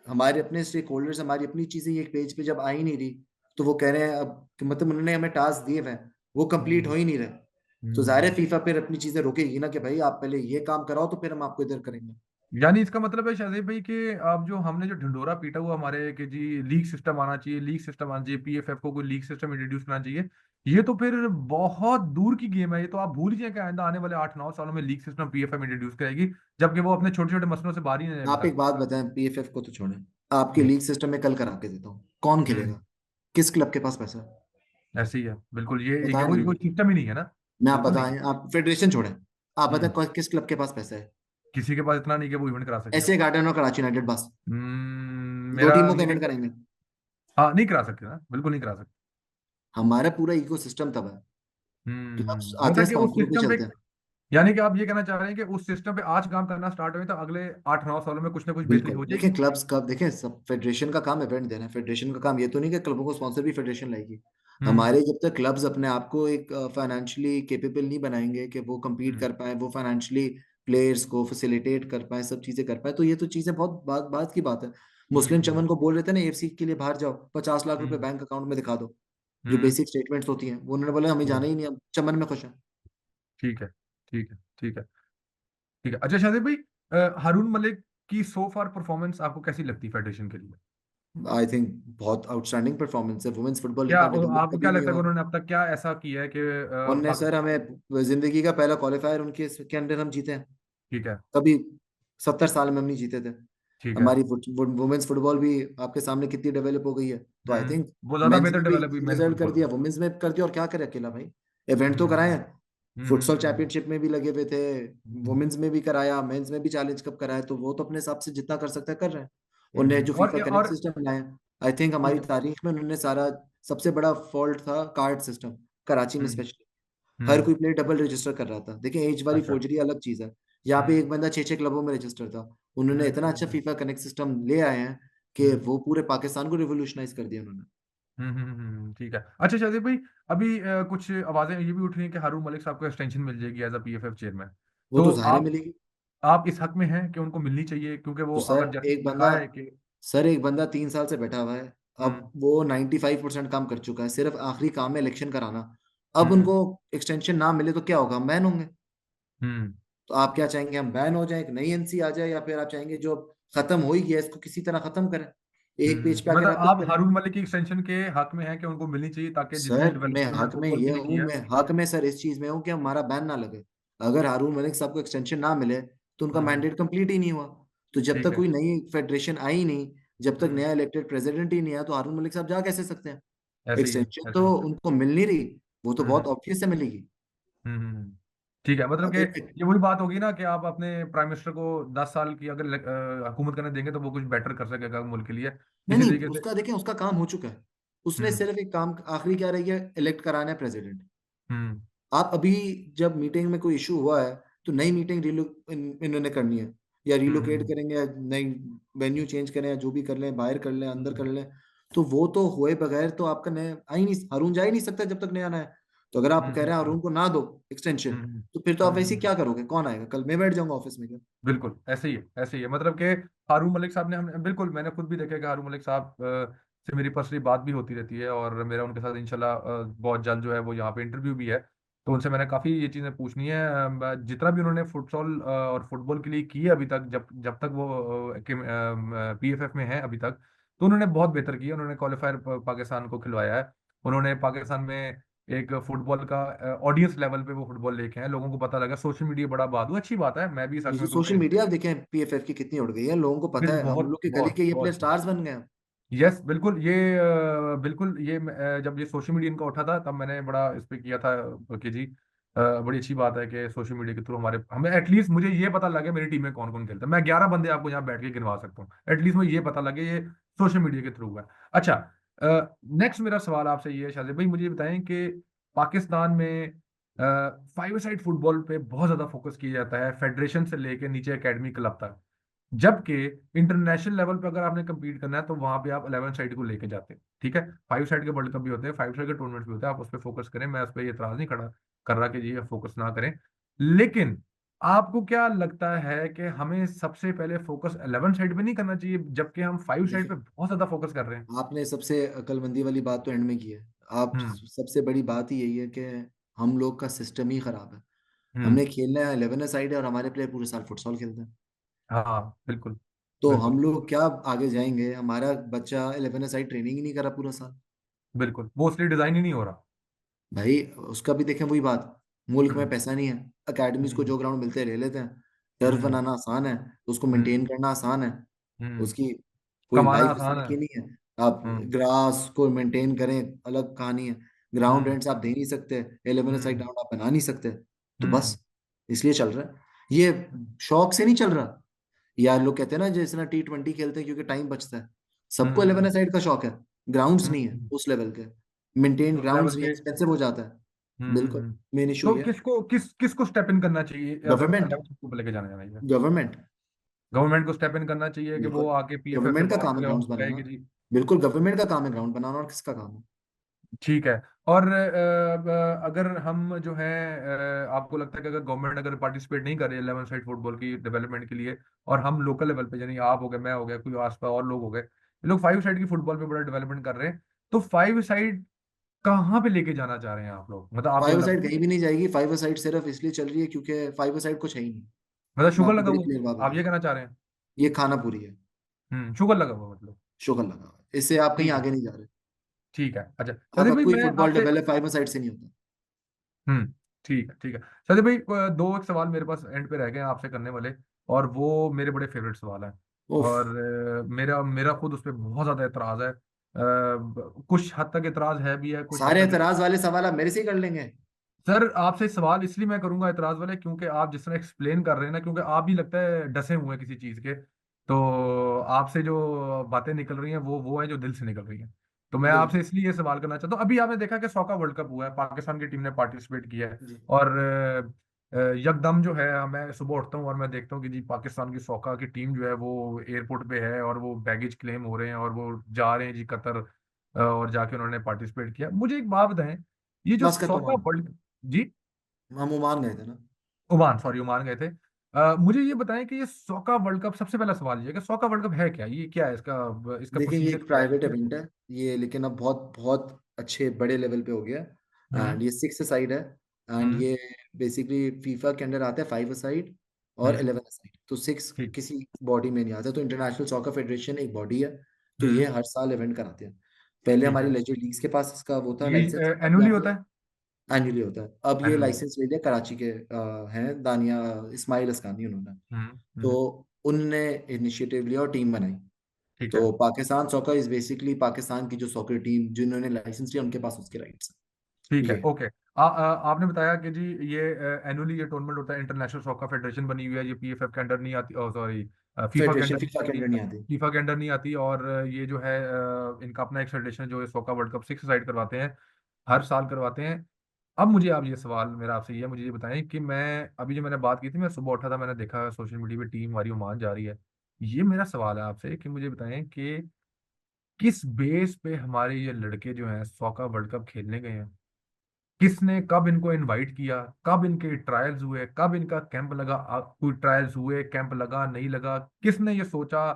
B: हमारे अपने स्टेक होल्डर्स, हमारी अपनी चीजें एक पेज पे जब आ ही नहीं रही, तो वो कह रहे हैं अब कि मतलब उन्होंने हमें टास्क दिए हुए हैं, वो कंप्लीट हो
A: हम्म
B: ही नहीं रहे। तो जाहिर है
A: हम्म।
B: फीफा फिर अपनी चीजें रोकेगी ना, कि भाई आप पहले ये काम कराओ तो फिर हम आपको इधर करेंगे।
A: यानी इसका मतलब है शाहजेब भाई कि आप जो हमने जो ढिंडोरा पीटा हुआ हमारे कि जी लीग सिस्टम आना चाहिए, लीग सिस्टम आना चाहिए, पीएफएफ को कोई लीग सिस्टम इंट्रोड्यूस करना चाहिए, ये तो फिर बहुत दूर की गेम है। ये तो आप भूल जाए कि आइंदा आने वाले 8-9 सालों में लीग सिस्टम पीएफएफ इंट्रोड्यूस करेगी, जबकि वो अपने छोटे छोटे मसलों से बाहर ही नहीं है अभी
B: आप
A: तक।
B: एक बात बताएं, पीएफएफ को तो छोड़ें, आपके
A: हम्म
B: लीग सिस्टम में कल करा के देता हूँ, कौन
A: हम्म।
B: खेलेगा, किस क्लब के पास पैसा है?
A: ऐसे ही है बिल्कुल, ये
B: बताएं ना
A: कोई कोई
B: मुझे।
A: सिस्टम ही नहीं है ना।
B: मैं, आप
A: बिल्कुल नहीं
B: बताएं,
A: है।
B: आप फेडरेशन छोड़ें, आप बताएं
A: हम्म।
B: किस क्लब के पास पैसा है?
A: किसी के पास इतना नहीं कि वो इवेंट करा सके।
B: ऐसे गार्डन और कराची यूनाइटेड बस, दो
A: मेरा
B: टीमों का
A: मेरे
B: इवेंट करेंगे।
A: हाँ, नहीं करा सकते ना, बिल्कुल नहीं करा सकते।
B: हमारा पूरा इको सिस्टम तब है। क्लब्स आते हैं
A: मतलब कि उस
B: स्पॉन्सरों पे
A: सिस्टम पे,
B: चलते हैं।
A: यानी कि आप ये कहना चाह रहे हैं कि उस सिस्टम पे आज काम करना स्टार्ट हुए तो अगले 8-9 सालों में कुछ ना कुछ बेहतरी
B: बिल्कुल,
A: हो
B: देखिए
A: जाएगी।
B: क्लब्स कब देखें, सब फेडरेशन का काम इवेंट देना है। फेडरेशन का काम ये तो नहीं कि क्लबों को स्पॉन्सर भी फेडरेशन लाएगी।
A: हम्म
B: हमारे जब तक क्लब्स अपने आप को एक फाइनेंशियली कैपेबल नहीं बनाएंगे कि वो compete
A: हम्म
B: कर पाए, वो फाइनेंशियली प्लेयर्स को फैसिलिटेट कर पाए, सब चीजें कर पाए, तो ये तो चीजें बहुत बात बात की बात है। मुस्लिम
A: हम्म
B: चमन को बोल रहे थे ना AFC के लिए बाहर जाओ, 50 लाख रुपए
A: हम्म
B: बैंक अकाउंट में दिखा दो, जो
A: हम्म
B: बेसिक स्टेटमेंट्स होती हैं, वो उन्होंने बोला हमें
A: हम्म,
B: जाना ही नहीं, हम चमन में खुश हैं।
A: ठीक है, ठीक है, ठीक है, ठीक है। अच्छा शादिब भाई, हारून मलिक की सो फार परफॉर्मेंस आपको कैसी लगती है फेडरेशन के लिए?
B: आई थिंक बहुत आउटस्टैंडिंग परफॉर्मेंस है। वुमेन्स फुटबॉल
A: क्या
B: इतना डेवलप
A: आपको क्या
B: कभी नहीं
A: लगता है
B: हुआ।
A: कि उन्होंने अब तक क्या ऐसा किया है कि
B: उनने सर
A: पाकिस्तान?
B: हमें जिंदगी का पहला क्वालिफायर उनके के अंदर हम जीते हैं।
A: ठीक है,
B: कभी 70 साल में हम नहीं जीते थे।
A: ठीक है।
B: हमारी वुमेन्स फुटबॉल भी आपके सामने कितनी डेवलप हो गई है। तो आई थिंक
A: वो ज्यादा
B: मेंस
A: बेहतर
B: में भी
A: डेवलप हुई मेंस
B: रिजल्ट कर
A: फुटबॉल
B: दिया,
A: में।
B: वुमेन्स में कर दिया, और क्या करे अकेला भाई। इवेंट तो कराए
A: हम्म
B: हैं। फुटसॉल
A: हम्म
B: चैंपियनशिप में भी लगे हुए थे,
A: हम्म
B: वुमेन्स में भी कराया, मेंस में भी चैलेंज कप कराया, तो वो तो अपने हिसाब से जितना कर सकता है कर रहे हैं। उन्हें जो फीफा कनेक्ट
A: और
B: सिस्टम लाया, आई थिंक
A: ठीक
B: हमारी
A: है।
B: तारीख में उन्होंने सारा, सबसे बड़ा फॉल्ट था कार्ड सिस्टम, कराची में
A: हम्म
B: स्पेशली। हर
A: हम्म
B: कोई प्लेयर डबल रजिस्टर कर रहा था। देखिए एज वाली
A: अच्छा।
B: फोर्जरी अलग चीज है। यहाँ पे
A: हम्म
B: एक बंदा 6 6 क्लबों में रजिस्टर था। उन्होंने इतना अच्छा
A: हम्म
B: फीफा कनेक्ट सिस्टम ले आए हैं कि
A: हम्म
B: वो पूरे पाकिस्तान को रिवोल्यूशनाइज कर दिया उन्होंने।
A: ठीक है। अच्छा शादिब भाई, अभी कुछ आवाजें ये भी उठ रही हैं कि हारून मलिक साहब को एक्सटेंशन मिल जाएगी एज अ पीएफएफ चेयरमैन।
B: वो
A: तो
B: तो जाहिर है मिलेगी।
A: आप इस हक में हैं कि उनको मिलनी चाहिए, क्योंकि
B: तो
A: वो
B: सर
A: अगर जैसे
B: एक बंदा
A: लिखा है कि
B: सर एक बंदा 3 साल से बैठा हुआ है। अब
A: हम्म
B: वो 95% काम कर चुका है, सिर्फ आखिरी काम है इलेक्शन कराना। अब
A: हम्म
B: उनको एक्सटेंशन ना मिले तो क्या होगा, हम बैन होंगे।
A: हम्म
B: तो आप क्या चाहेंगे, हम बैन हो जाए, एक नई एनसी आ जाए, या फिर आप चाहेंगे जो खत्म हो ही गया इसको किसी तरह खत्म करें, एक पेज पे आके
A: मतलब
B: रैप अप
A: आप
B: करें।
A: हारून मलिक की एक्सटेंशन के हक में हैं कि उनको मिलनी चाहिए, ताकि जितनी
B: सर मैं
A: डेवलपमेंट उन्होंने
B: हक में
A: फुटबॉल
B: ये
A: के लिए
B: हूँ,
A: किया है।
B: मैं हक में सर इस चीज में हूँ कि हमारा बैन ना लगे। अगर हारून मलिक साहब को एक्सटेंशन ना मिले तो उनका
A: हम्म
B: मैंडेट कंप्लीट ही नहीं हुआ। तो जब
A: ठीक
B: तक
A: है।
B: कोई नई फेडरेशन आई नहीं, जब तक
A: हम्म
B: नया इलेक्टेड प्रेसिडेंट ही नहीं आया, तो हारून मलिक साहब जा कैसे सकते हैं।
A: ऐसे ही है,
B: एक्सटेंशन
A: ऐसे ही
B: तो
A: है।
B: उनको मिल नहीं रही, वो तो बहुत
A: हम्म
B: ऑब्वियस है मिलेगी।
A: ठीक है। मतलब कि
B: देखिए,
A: ये वही बात होगी ना कि आप अपने प्राइम मिनिस्टर को 10 साल की अगर हुकूमत करने देंगे तो वो कुछ बेटर कर सकेगा मुल्क के लिए,
B: नहीं
A: इसी
B: नहीं,
A: तरीके से।
B: उसका देखें, उसका काम हो चुका है। उसने
A: हम्म
B: सिर्फ एक काम आखिरी क्या रही है, इलेक्ट कराना है प्रेसिडेंट।
A: हम्म
B: आप अभी जब मीटिंग में कोई इशू हुआ है तो नई मीटिंग इन्होंने करनी है, या रिलोकेट
A: हम्म
B: करेंगे, या नई वेन्यू चेंज करें, या जो भी कर लें, बाहर कर लें, अंदर कर
A: हम्म
B: लें। तो वो तो हुए बगैर तो आपका नया आ ही नहीं, हारून जा ही नहीं सकता जब तक नया ना है। तो अगर आप
A: हम्म
B: कह रहे हैं
A: हम्म
B: हारून को ना दो एक्सटेंशन,
A: हम्म हम्म
B: तो फिर तो आप वैसे ही
A: हम्म
B: क्या करोगे, कौन आएगा, कल मैं बैठ जाऊंगा ऑफिस में क्या।
A: बिल्कुल ऐसे ही है, ऐसे ही है। मतलब कि हारून मलिक साहब ने, हमने बिल्कुल, मैंने खुद भी देखा कि हारून मलिक साहब से मेरी पर्सनली बात भी होती रहती है, और मेरा उनके साथ इंशाल्लाह बहुत जल्द जो है वो यहाँ पे इंटरव्यू भी है। तो उनसे मैंने काफ़ी ये चीज़ें पूछनी है। जितना भी उन्होंने फुटसॉल और फुटबॉल के लिए किया अभी तक, जब जब तक वो पीएफएफ में है अभी तक, तो उन्होंने बहुत बेहतर किया। उन्होंने क्वालिफायर पाकिस्तान को खिलवाया है। उन्होंने पाकिस्तान में एक फुटबॉल का ऑडियंस लेवल पे वो फुटबॉल लेके हैं, लोगों को पता लगा, सोशल मीडिया बड़ा बहादुर, अच्छी बात है, मैं भी इस हक में
B: सोशल मीडिया आप देखें PFF की कितनी उड़ गई है, लोगों को पता है, हम
A: बहुत
B: लोग के गली
A: बहुत
B: के ये प्लेयर
A: बहुत।
B: स्टार्स बन गए हैं।
A: यस बिल्कुल, ये बिल्कुल ये जब ये सोशल मीडिया इनका उठा था तब मैंने बड़ा इस पे किया था कि जी बड़ी अच्छी बात है कि सोशल मीडिया के थ्रू हमारे हमें एटलीस्ट मुझे ये पता लगे मेरी टीम में कौन कौन खेलता है। मैं 11 बंदे आपको यहाँ बैठ के गिनवा सकता हूँ, एटलीस्ट मुझे ये पता लगे ये सोशल मीडिया के थ्रू है। अच्छा, नेक्स्ट मेरा सवाल आपसे ये है शाजिब भाई, मुझे ये बताएं कि पाकिस्तान में फाइव साइड फुटबॉल पे बहुत ज्यादा फोकस किया जाता है, फेडरेशन से लेके नीचे एकेडमी क्लब तक। जबकि इंटरनेशनल लेवल पे अगर आपने कम्पीट करना है तो वहां पे आप 11 साइड को लेके जाते हैं। ठीक है, 5 साइड के वर्ल्ड कप भी होते हैं, 5 साइड के टूर्नामेंट भी होते हैं, आप उस पर फोकस करें, मैं उस पर एतराज नहीं खड़ा कर रहा कि जी फोकस ना करें। लेकिन आपको क्या लगता है कि हमें सबसे पहले फोकस 11 साइड पे नहीं करना चाहिए, जबकि हम 5 साइड पे
B: देखिए,
A: बहुत ज्यादा फोकस कर रहे हैं?
B: आपने सबसे अक्लमंदी वाली बात तो एंड में की है। आप
A: हम्म
B: सबसे बड़ी बात ही यही है कि हम लोग का सिस्टम ही खराब है।
A: हम्म
B: हमने खेलना है 11 साइड है, और हमारे प्लेयर पूरे साल फुटसॉल खेलते हैं।
A: हाँ बिल्कुल
B: तो
A: बिल्कुल
B: हम लोग क्या आगे जाएंगे, हमारा बच्चा 11 साइड ट्रेनिंग ही नहीं करा पूरा साल।
A: बिल्कुल, वो इसलिए डिजाइन ही नहीं हो रहा।
B: भाई उसका भी देखें वही बात, मुल्क में
A: हम्म
B: पैसा नहीं है, अकेडमीज को
A: हम्म
B: जो ग्राउंड मिलते हैं ले लेते हैं। टर्फ
A: हम्म
B: बनाना आसान है, उसको
A: हम्म
B: मेंटेन करना आसान है,
A: हम्म
B: उसकी कोई
A: कमाना
B: लाइफ
A: आसान
B: उसमें
A: है।
B: की नहीं है। आप
A: हम्म
B: ग्रास को मेंटेन करें, अलग कहानी है। ग्राउंड
A: हम्म
B: रेंट्स आप दे नहीं सकते, 11 साइड
A: हम्म
B: ग्राउंड आप बना नहीं सकते। तो
A: हम्म
B: बस इसलिए चल रहा है ये, शौक से नहीं चल रहा। यार लोग कहते हैं ना, जैसे ना T20 खेलते हैं क्योंकि टाइम बचता है, सबको
A: हम्म
B: 11 साइड का शौक है। ग्राउंड्स
A: हम्म
B: नहीं है
A: हम्म,
B: उस लेवल के, मेंटेन
A: उस
B: ग्राउंड्स
A: लेवल
B: नहीं,
A: के।
B: एक्सपेंसिव हो जाता है। बिल्कुल,
A: हम्म।
B: मेन इशू
A: तो
B: ये है।
A: किसको स्टेप इन करना चाहिए अगर
B: गवर्नमेंट,
A: को लेके जाना चाहिए?
B: गवर्नमेंट,
A: गवर्नमेंट को स्टेप इन करना चाहिए कि वो
B: बिल्कुल।
A: आके पीएफएफ से
B: गवर्नमेंट का
A: बात
B: काम है
A: करे और
B: ग्राउंड्स बनाना।
A: कहे कि जी
B: बिल्कुल, गवर्नमेंट का काम है ग्राउंड बनाना, और किसका काम है?
A: ठीक है। और अगर हम जो है आपको लगता है कि अगर गवर्नमेंट अगर पार्टिसिपेट नहीं कर रही है 11 साइड फुटबॉल की डेवलपमेंट के लिए, और हम लोकल लेवल पे यानी आप हो गए, मैं हो गया, कोई आसपास और लोग हो गए, ये लोग 5 साइड की फुटबॉल पे बड़ा डेवलपमेंट कर रहे हैं, तो 5 साइड कहाँ पे लेके जाना चाह रहे हैं आप लोग? मतलब आपको
B: फाइव
A: मतलब
B: साइड कहीं भी नहीं जाएगी। फाइव साइड सिर्फ इसलिए चल रही है क्योंकि फाइव साइड कुछ है ही नहीं।
A: मतलब
B: मैं
A: शुगर
B: आपको
A: लगा
B: बड़ी
A: हुआ है?
B: क्लियर बात
A: आप ये
B: बताऊं,
A: कहना चाह रहे हैं?
B: ये खाना पूरी है।
A: शुगर लगा हुआ मतलब।
B: शुगर लगा हुआ है, इससे आप कहीं
A: ठीक है।
B: आगे नहीं जा रहे।
A: ठीक है, अच्छा सदीप
B: आपका
A: भाई
B: कोई
A: मैं
B: फुटबॉल
A: आपसे।
B: डेवलप फाइव साइड से नहीं होता।
A: ठीक है, ठीक है। सदीप भाई दो एक सवाल मेरे पास एंड पे रह गए हैं आपसे करने वाले, और वो मेरे बड़े फेवरेट सवाल हैं।
B: उफ,
A: और मेरा मेरा खुद उस पर बहुत ज्यादा एतराज है, कुछ हद तक एतराज है भी है, कुछ हद
B: सारे
A: तक।
B: एतराज वाले सवाल आप मेरे से ही कर लेंगे।
A: सर आपसे सवाल इसलिए मैं करूंगा एतराज वाले, क्योंकि आप जिस तरह एक्सप्लेन कर रहे हैं ना, क्योंकि आप भी लगता है डसे हुए हैं किसी चीज के, तो आपसे जो बातें निकल रही हैं वो है जो दिल से निकल रही हैं। तो मैं आपसे
B: बिल्कुल।
A: इसलिए ये सवाल करना चाहता हूँ। अभी आपने देखा कि सॉका वर्ल्ड कप हुआ है, पाकिस्तान की टीम ने पार्टिसिपेट किया है,
B: जी।
A: और यकदम जो है मैं सुबह उठता हूँ और मैं देखता हूँ कि जी पाकिस्तान की सॉका की टीम जो है वो एयरपोर्ट पे है, और वो बैगेज क्लेम हो रहे हैं, और वो जा रहे हैं जी कतर, और जाके उन्होंने पार्टिसिपेट किया। मुझे एक बात बताएं, ये जो
B: मस्कत
A: सॉका
B: ओमान,
A: वर्ल्ड। जी।
B: हम ओमान गए थे ना।
A: ओमान, सॉरी ओमान गए थे। मुझे ये बताएं कि ये सॉका वर्ल्ड कप, सबसे पहला सवाल ये है कि सॉका वर्ल्ड कप है क्या, ये क्या है, इसका इसका
B: देखिए, ये
A: प्रोसीजर
B: एक
A: क्या है, ये
B: प्राइवेट
A: कैसे
B: इवेंट
A: होगा?
B: है ये, लेकिन अब बहुत बहुत अच्छे बड़े लेवल पे हो गया।
A: हम्म
B: एंड ये सिक्स साइड है। एंड
A: हम्म
B: ये बेसिकली फीफा के अंडर आता है फाइव साइड और
A: हम्म
B: 11 साइड, तो सिक्स
A: ठीक।
B: किसी बॉडी में नहीं आता। तो इंटरनेशनल सॉकर फेडरेशन एक बॉडी है, तो ये
A: हम्म
B: हर साल इवेंट कराते हैं। पहले
A: ठीक
B: हमारे
A: है।
B: लेजर लीग्स के पास इसका वो था
A: ये
B: लाइसेंस, अभी
A: एनुअली होता
B: आपने
A: है?
B: एनुअली होता है। अब ये
A: एनुअली।
B: लाइसेंस ले लिया कराची के हैं दानिया इस्माइल अस्कानी उन्होंने। तो
A: हम्म।
B: उनने इनिशिएटिव लिया और टीम बनाई।
A: ठीक है।
B: तो Pakistan soccer is basically Pakistan की जो सॉकर टीम जिन्होंने लाइसेंस लिया उनके पास उसके राइट्स
A: ठीक
B: हैं।
A: है,
B: ये
A: ओके। आपने बताया कि जी ये एनुअली ये टूर्नामेंट होता है, इंटरनेशनल सॉकर फेडरेशन बनी हुई है, ये पीएफएफ के अंडर नहीं आती, सॉरी फीफा के
B: फेडरेशन
A: अंडर नहीं
B: फीफा के
A: आती।
B: अंडर नहीं आती।
A: फीफा के अंडर नहीं आती, और ये जो है इनका अपना एक फेडरेशन जो है सॉका वर्ल्ड कप 6 साइड करवाते हैं, हर साल करवाते हैं। अब मुझे आप ये सवाल मेरा आपसे ये है, मुझे ये बताएं कि मैं अभी जो मैंने बात की थी, मैं सुबह उठा था, मैंने देखा सोशल मीडिया पे टीम हमारी ओमान जा रही है। ये मेरा सवाल है आपसे कि मुझे बताएं कि किस बेस पे हमारे ये लड़के जो हैं सॉका वर्ल्ड कप खेलने गए हैं? किसने कब इनको इनवाइट किया, कब इनके ट्रायल्स हुए, कब इनका कैंप लगा, कोई ट्रायल्स हुए, कैंप लगा नहीं लगा, किसने ये सोचा?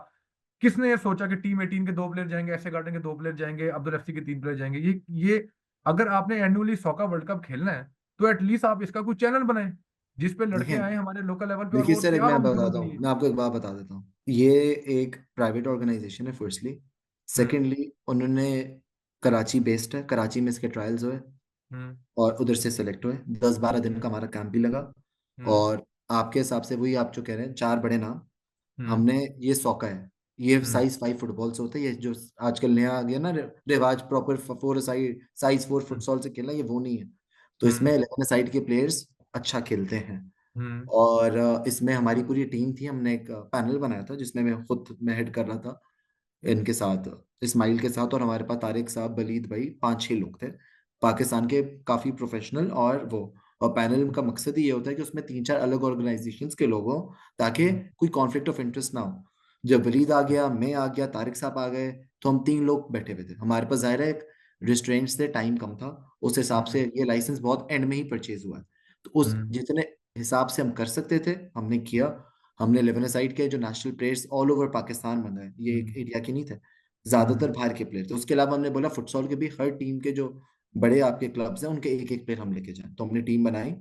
A: किसने ये सोचा कि टीम 18 के 2 प्लेयर जाएंगे, ऐसे गार्डन के 2 प्लेयर जाएंगे, अब्दुल एफसी के 3 प्लेयर जाएंगे? ये अगर आपने एनुअली सॉका वर्ल्ड कप खेलना है, तो एटलीस्ट आप इसका कोई चैनल बनाएं जिस पे लड़के
B: देखिए,
A: आए हमारे लोकल लेवल पे और
B: देखिए
A: वो
B: सर, एक
A: तैयार
B: मैं
A: हों शुरू
B: बताता
A: के
B: हूँ,
A: लिए।
B: मैं आपको एक बात बता देता हूँ। ये एक प्राइवेट ऑर्गेनाइजेशन है फर्स्टली।
A: हम्म
B: सेकेंडली, उन्होंने कराची बेस्ड है, कराची में इसके ट्रायल्स हुए
A: हम्म
B: और उधर से सेलेक्ट हुए। 10-12 दिन
A: हम्म
B: का हमारा कैंप भी लगा।
A: हम्म
B: और आपके हिसाब से वही आप जो कह रहे हैं, चार बड़े नाम
A: हम्म
B: हमने, ये सॉका है। ये
A: हम्म
B: साइज 5 फुटबॉल से होता है, ये जो आजकल नया आ गया ना रिवाज, प्रॉपर फोर साइड साइज 4
A: हम्म
B: फुटसॉल से खेलना, ये वो नहीं है। तो इसमें
A: हम्म
B: 11 साइड के प्लेयर्स अच्छा खेलते हैं।
A: हम्म
B: और इसमें हमारी पूरी टीम थी, हमने एक पैनल बनाया था जिसमें मैं हेड कर रहा था इनके साथ, इस्माइल के साथ, और हमारे पास तारिक साहब, बलीद भाई, 5-6 लोग थे पाकिस्तान के, काफी प्रोफेशनल। और वो, और पैनल का मकसद ही ये होता है कि उसमें 3-4 अलग ऑर्गेनाइजेशंस के लोग हों, ताकि
A: हम्म
B: कोई कॉन्फ्लिक्ट ऑफ इंटरेस्ट ना हो। जब वलीद आ गया, मैं आ गया, तारिक साहब आ गए, तो हम 3 लोग बैठे हुए थे। हमारे पास जाहिर है एक रिस्ट्रेंट्स थे, टाइम कम था। उस हिसाब से
A: हम्म
B: ये लाइसेंस बहुत एंड में ही परचेज हुआ है। तो उस
A: हम्म
B: जितने हिसाब से हम कर सकते थे हमने किया। हमने लेबनासाइड के जो national players all over Pakistan मंगाए, ये एक
A: हम्म
B: एरिया के नहीं थे,
A: हम्म
B: ज्यादातर बाहर के प्लेयर थे। उसके अलावा हमने बोला फुटसॉल के भी हर टीम के जो बड़े आपके क्लब्स हैं उनके एक एक प्लेयर हम लेके जाएं, तो हमने टीम बनाई।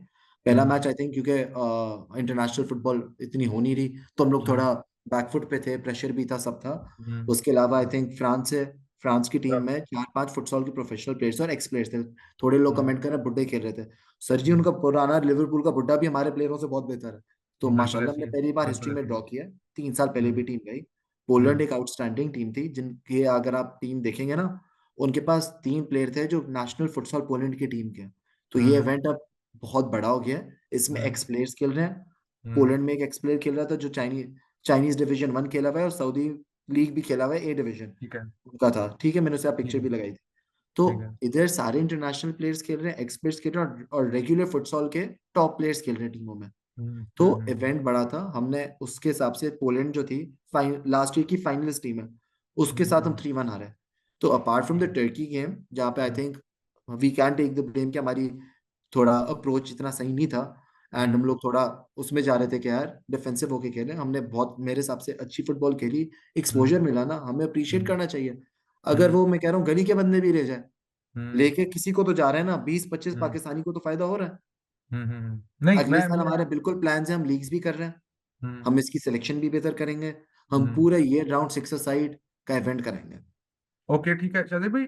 B: पहला
A: हम्म
B: मैच आई थिंक, क्योंकि इंटरनेशनल फुटबॉल इतनी हो नहीं रही, तो हम लोग
A: हम्म
B: थोड़ा बैकफुट पे थे, प्रेशर भी था, सब था।
A: हम्म
B: उसके अलावा आई थिंक फ्रांस से, फ्रांस की टीम
A: हम्म
B: में 4-5 फुटसॉल के प्रोफेशनल प्लेयर्स और एक्स प्लेयर्स थे। थोड़े लोग
A: हम्म
B: कमेंट कर रहे हैं बुड्ढे खेल रहे थे। सर जी,
A: हम्म,
B: उनका पुराना लिवरपूल का बुड्ढा भी हमारे प्लेयरों से बहुत बेहतर है। तो
A: बिल्कुल
B: माशाल्लाह
A: ऐसी
B: हमने
A: है।
B: पहली बार हिस्ट्री
A: बिल्कुल
B: में
A: ऐसी है।
B: ड्रॉ किया। 3 साल पहले भी
A: हम्म
B: टीम गई। पोलैंड
A: हम्म
B: एक आउटस्टैंडिंग टीम थी, जिनके अगर आप टीम देखेंगे ना, उनके पास 3 प्लेयर थे जो नेशनल फुटसॉल पोलैंड की टीम के हैं। तो ये
A: हम्म
B: इवेंट अब बहुत बड़ा हो गया है, इसमें
A: हम्म
B: एक्स प्लेयर्स खेल रहे हैं।
A: हम्म
B: पोलैंड में एक एक्स प्लेयर खेल रहा था जो चाइनीज चाइनीज डिवीजन 1 खेला हुआ है, और सऊदी लीग भी खेला हुआ है, ए डिवीजन
A: ठीक है।
B: उनका था, ठीक है, मैंने उसका पिक्चर
A: ठीक
B: भी
A: है।
B: लगाई थी। तो
A: ठीक है।
B: इधर सारे इंटरनेशनल प्लेयर्स खेल रहे हैं, एक्सपर्ट्स खेल रहे हैं, और रेगुलर फुटसॉल के टॉप प्लेयर्स खेल रहे हैं टीमों में। तो
A: हम्म।
B: इवेंट बड़ा था, हमने उसके हिसाब से पोलैंड जो थी लास्ट ईयर की फाइनलिस्ट टीम है, उसके साथ हम
A: हम्म।
B: 3-1 हारे। तो apart from the Turkey game, जहाँ पे I
A: hmm.
B: Think we can take the blame कि हमारी थोड़ा अप्रोच इतना सही नहीं था, एंड हम
A: हम्म।
B: लोग थोड़ा उसमें जा रहे थे कि यार डिफेंसिव होके खेलें, हमने बहुत मेरे हिसाब से अच्छी फुटबॉल खेली, एक्सपोजर
A: हम्म।
B: मिला ना, हमें अप्रिशिएट
A: हम्म।
B: करना चाहिए। अगर
A: हम्म।
B: वो, मैं कह रहा हूँ, गली के बंदे भी रह जाए,
A: हम्म।
B: लेके किसी को तो जा रहे हैं ना, 20-25
A: हम्म।
B: पाकिस्तानी को तो फायदा हो रहा है।
A: नहीं
B: अगले साल
A: मैं
B: हमारे बिल्कुल प्लान्स हैं, हम लीग्स भी कर रहे हैं,
A: हम्म।
B: हम इसकी सिलेक्शन भी बेहतर करेंगे, हम
A: हम्म।
B: पूरा ये राउंड 6 साइड का इवेंट करेंगे।
A: ओके ठीक है शादी भाई।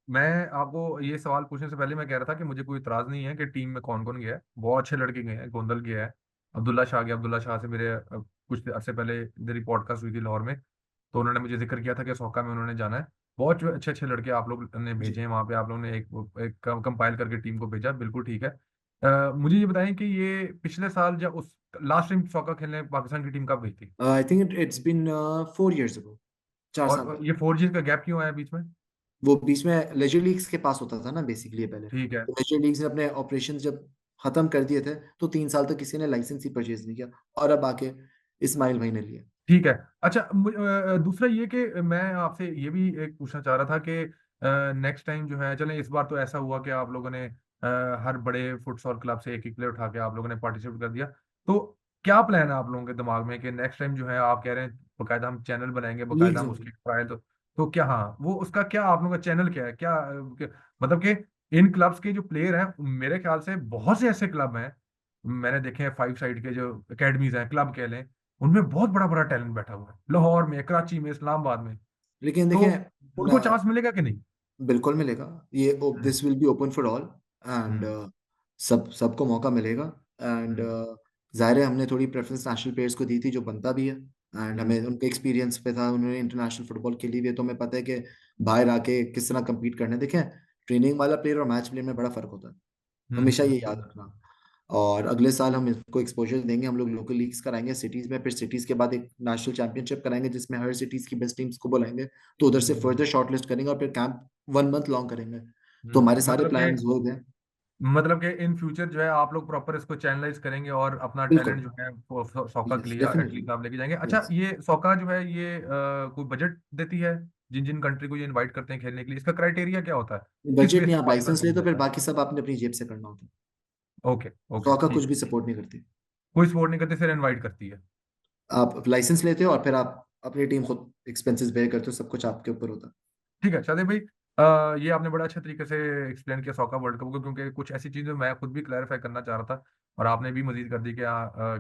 A: मैं आपको ये सवाल पूछने से पहले मैं कह रहा था कि मुझे कोई इतराज नहीं है कि टीम में कौन कौन गया है। बहुत अच्छे लड़के गए हैं। गोंदल गया है, अब्दुल्ला शाह गया। अब्दुल्ला शाह से मेरे कुछ अरसे पहले इधर ही पॉडकास्ट हुई थी लाहौर में, तो उन्होंने मुझे जिक्र किया था कि सोका में उन्होंने जाना है। बहुत जो अच्छे अच्छे लड़के आप लोग ने भेजे
B: जी।
A: हैं वहाँ पे। आप लोगों ने एक कंपाइल करके टीम को भेजा, बिल्कुल ठीक है। मुझे ये बताएं कि ये पिछले साल जब उस लास्ट टाइम सोका खेलने पाकिस्तान की टीम कब गई थी?
B: I think it's been 4 years ago, 4 साल
A: और
B: पहले।
A: ये 4G का गैप क्यों आया बीच में?
B: वो बीच में लेजर लीग्स के पास होता था ना बेसिकली पहले,
A: ठीक है।
B: तो लेजर लीग्स ने अपने ऑपरेशन जब खत्म कर दिए थे, तो 3 साल तक किसी ने लाइसेंस ही परचेज नहीं किया, और अब आके इस्माइल भाई ने लिया।
A: ठीक है। अच्छा दूसरा ये कि मैं आपसे ये भी एक पूछना चाह रहा था कि नेक्स्ट टाइम जो है, चलें इस बार तो ऐसा हुआ कि आप लोगों ने हर बड़े फुटसॉल क्लब से एक एक प्लेयर उठा के आप लोगों ने पार्टिसिपेट कर दिया। तो क्या प्लान है आप लोगों के दिमाग में कि नेक्स्ट टाइम जो है, आप कह रहे हैं बकायदा हम चैनल बनाएंगे, बकायदा
B: लीग्स
A: हम
B: होंगी।
A: उसके ट्रायल, तो क्या, हाँ वो उसका क्या आप लोगों का चैनल क्या है, क्या मतलब कि इन क्लब्स के जो प्लेयर हैं, मेरे ख्याल से बहुत से ऐसे क्लब हैं मैंने देखे हैं, 5 साइड के जो एकेडमीज हैं, क्लब कह लें, उनमें बहुत बड़ा बड़ा टैलेंट बैठा हुआ है, लाहौर में, कराची में, इस्लामाबाद में।
B: लेकिन
A: तो
B: देखें,
A: उनको चांस मिलेगा कि नहीं?
B: बिल्कुल मिलेगा, ये
A: hmm.
B: This will be open for all, and
A: hmm.
B: सबको मौका मिलेगा, एंड
A: हम्म।
B: जाहिर है हमने थोड़ी प्रेफरेंस नेशनल प्लेयर्स को दी थी, जो बनता भी है, एंड
A: हम्म।
B: हमें उनके एक्सपीरियंस पे था, उन्होंने इंटरनेशनल फुटबॉल खेली हुई है, तो हमें पता है कि बाहर आके किस तरह compete करना है। देखें, ट्रेनिंग वाला प्लेयर और मैच प्लेयर में बड़ा फर्क होता है,
A: हम्म।
B: हमेशा ये याद रखना। और अगले साल हम इसको एक्सपोजर देंगे, हम लोग लोकल लीग्स कराएंगे सिटीज में, फिर सिटीज के बाद एक नेशनल चैंपियनशिप कराएंगे, जिसमें हर सिटीज की बेस्ट टीम्स को बुलाएंगे, तो उधर से
A: हम्म।
B: फर्दर शॉर्टलिस्ट करेंगे, और फिर कैंप 1 मंथ लॉन्ग करेंगे। तो हमारे सारे
A: मतलब
B: प्लान्स
A: कि
B: हो गए।
A: इन फ्यूचर जो है आप लोग प्रॉपर इसको चैनलाइज करेंगे और अपना
B: बिल्कुल।
A: टैलेंट जो है वो सौका के
B: यस,
A: लिए
B: डेफिनेटली।
A: एटलीस्ट आप लेके जाएंगे। अच्छा,
B: यस।
A: ये सौका जो है ये कोई बजट देती है जिन जिन कंट्री को ये इनवाइट करते हैं खेलने के लिए? इसका क्राइटेरिया क्या होता है? किस
B: बजट
A: बेस
B: नहीं,
A: पे
B: आप
A: पाकिस्तान
B: लाइसेंस ले
A: पहुंच
B: तो फिर
A: जाता है?
B: बाकी सब आपने अपनी जेब से करना होता है।
A: ओके। ओके
B: सौ का कुछ
A: ठीक
B: भी
A: है।
B: सपोर्ट नहीं करती।
A: कोई सपोर्ट नहीं करते, सिर्फ इनवाइट करती है?
B: आप लाइसेंस लेते हो, और फिर आप अपनी टीम खुद एक्सपेंसेस बेयर करते हो, सब कुछ आपके ऊपर होता है।
A: ठीक है शादी भाई। ये आपने बड़ा अच्छे तरीके से एक्सप्लेन किया सॉका वर्ल्ड कप को, क्योंकि कुछ ऐसी चीजें मैं खुद भी क्लैरिफाई करना चाह रहा था, और आपने भी मजीद कर दी कि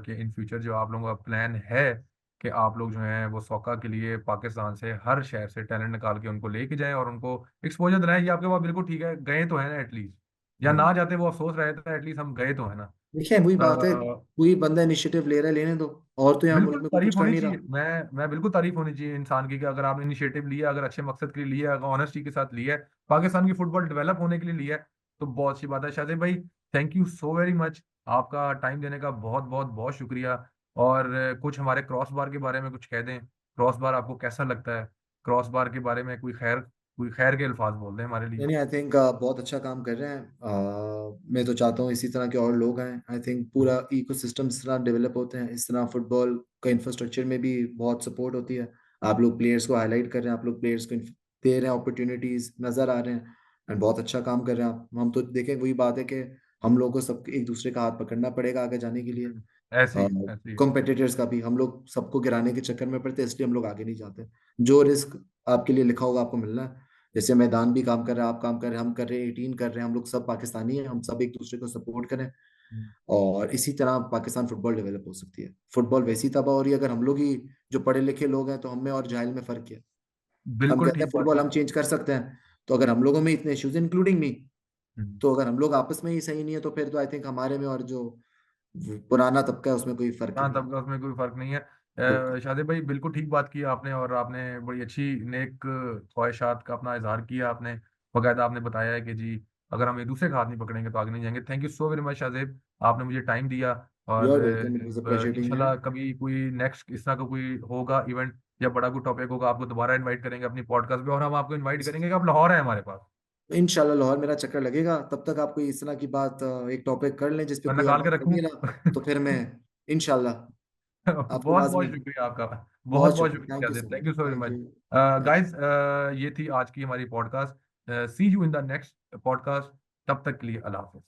A: कि इन फ्यूचर जो आप लोगों का प्लान है कि आप लोग जो हैं वो सॉका के लिए पाकिस्तान से हर शहर से टैलेंट निकाल के उनको लेके जाएं और उनको एक्सपोजर दिलाएं। ये आपके पास बिल्कुल ठीक है, गए तो है ना एटलीस्ट, या ना
B: हम्म।
A: जाते वो अफसोस रहे थे, एटलीस्ट हम गए तो है ना।
B: देखिए, वही बात है, कोई बंदा इनिशिएटिव ले रहा है, लेने दो, और तो यहाँ मुल्क
A: बिल्कुल
B: में कोई
A: तारीफ
B: कुछ कर
A: होनी
B: नहीं
A: चाहिए।
B: रहा।
A: मैं बिल्कुल तारीफ होनी चाहिए इंसान की कि अगर आपने इनिशिएटिव लिया, अगर अच्छे मकसद के लिए लिया, अगर ऑनेस्टी के साथ लिया है, पाकिस्तान की फुटबॉल डेवलप होने के लिए लिया है, तो बहुत अच्छी बात है। शादिब भाई, thank you so very much, आपका टाइम देने का बहुत बहुत बहुत शुक्रिया। और कुछ हमारे क्रॉस बार के बारे में कुछ कह दें। क्रॉस बार आपको कैसा लगता है? क्रॉस बार के बारे में कोई खैर के अल्फाज बोल दें हमारे लिए।
B: नहीं, आई थिंक बहुत अच्छा काम कर रहे हैं। मैं तो चाहता हूँ इसी तरह के और लोग आए, आई थिंक पूरा इकोसिस्टम इस तरह डेवलप होते हैं, इस तरह फुटबॉल का इंफ्रास्ट्रक्चर में भी बहुत सपोर्ट होती है। आप लोग प्लेयर्स को हाईलाइट कर रहे हैं, आप लोग प्लेयर्स को दे रहे हैं, अपॉर्चुनिटीज नजर आ रहे हैं, एंड बहुत अच्छा काम कर रहे हैं आप। हम तो देखें, वही बात है कि हम लोग को सब एक दूसरे का हाथ पकड़ना पड़ेगा आगे जाने के लिए।
A: ऐसे ही है, ऐसे ही है।
B: कॉम्पिटिटर्स का भी, हम लोग सबको गिराने के चक्कर में पड़ते हैं, इसलिए हम लोग आगे नहीं जाते। जो रिस्क आपके लिए लिखा होगा आपको मिलना है। जैसे मैदान भी काम कर रहा है, आप काम कर रहे हैं, हम कर रहे हैं, 18 कर रहे हैं, हम लोग सब पाकिस्तानी हैं, हम सब एक दूसरे को सपोर्ट करें,
A: हम्म।
B: और इसी तरह पाकिस्तान फुटबॉल डेवलप हो सकती है। फुटबॉल वैसी तबाह हो रही है, अगर हम लोग ही जो पढ़े लिखे लोग हैं, तो हम में और जाहिल में फर्क है। हम
A: बिल्कुल
B: कहते हैं
A: ठीक बात
B: फुटबॉल
A: है।
B: हम चेंज कर सकते हैं, तो अगर हम लोगों में इतने इश्यूज इंक्लूडिंग मी,
A: हम्म।
B: तो अगर हम लोग आपस में ही सही नहीं है, तो फिर तो आई थिंक हमारे में और जो पुराना तबका है उसमें कोई फर्क ही
A: हाँ,
B: नहीं है।
A: तब का उसमें कोई फर्क नहीं है।
B: बिल्कुल।
A: शादिब भाई, बिल्कुल ठीक बात की आपने, और आपने बड़ी अच्छी नेक ख्वाहिशात का अपना इजहार किया आपने। बाकायदा आपने बताया है कि जी, अगर हम एक दूसरे का हाथ नहीं पकड़ेंगे तो आगे नहीं जाएंगे। Thank you so very much Shadib, आपने मुझे टाइम दिया। और
B: you are welcome, it was a pleasure being here.
A: इंशाल्लाह कभी कोई नेक्स्ट इस तरह का कोई होगा इवेंट या बड़ा कोई टॉपिक होगा, आपको दोबारा इनवाइट करेंगे अपनी पॉडकास्ट पे, और हम आपको इनवाइट करेंगे कि आप लाहौर है हमारे पास।
B: इंशाल्लाह लाहौर मेरा चक्कर लगेगा, तब तक आप कोई इस तरह की बात एक टॉपिक कर लें जिस पे
A: मैं
B: कोई और
A: निकाल के
B: बात कर
A: रखूं।
B: नहीं है ना, तो फिर मैं इंशाल्लाह आपको
A: बहुत बहुत
B: लाजमी।
A: शुक्रिया आपका। बहुत
B: बहुत
A: बहुत
B: शुक्रिया, थैंक यू
A: शुक्रिया,
B: so
A: thank
B: much,
A: you so very
B: thank
A: much.
B: You.
A: Guys, ये थी आज की हमारी podcast. See you in the next podcast. तब तक के लिए अल्लाह हाफिज।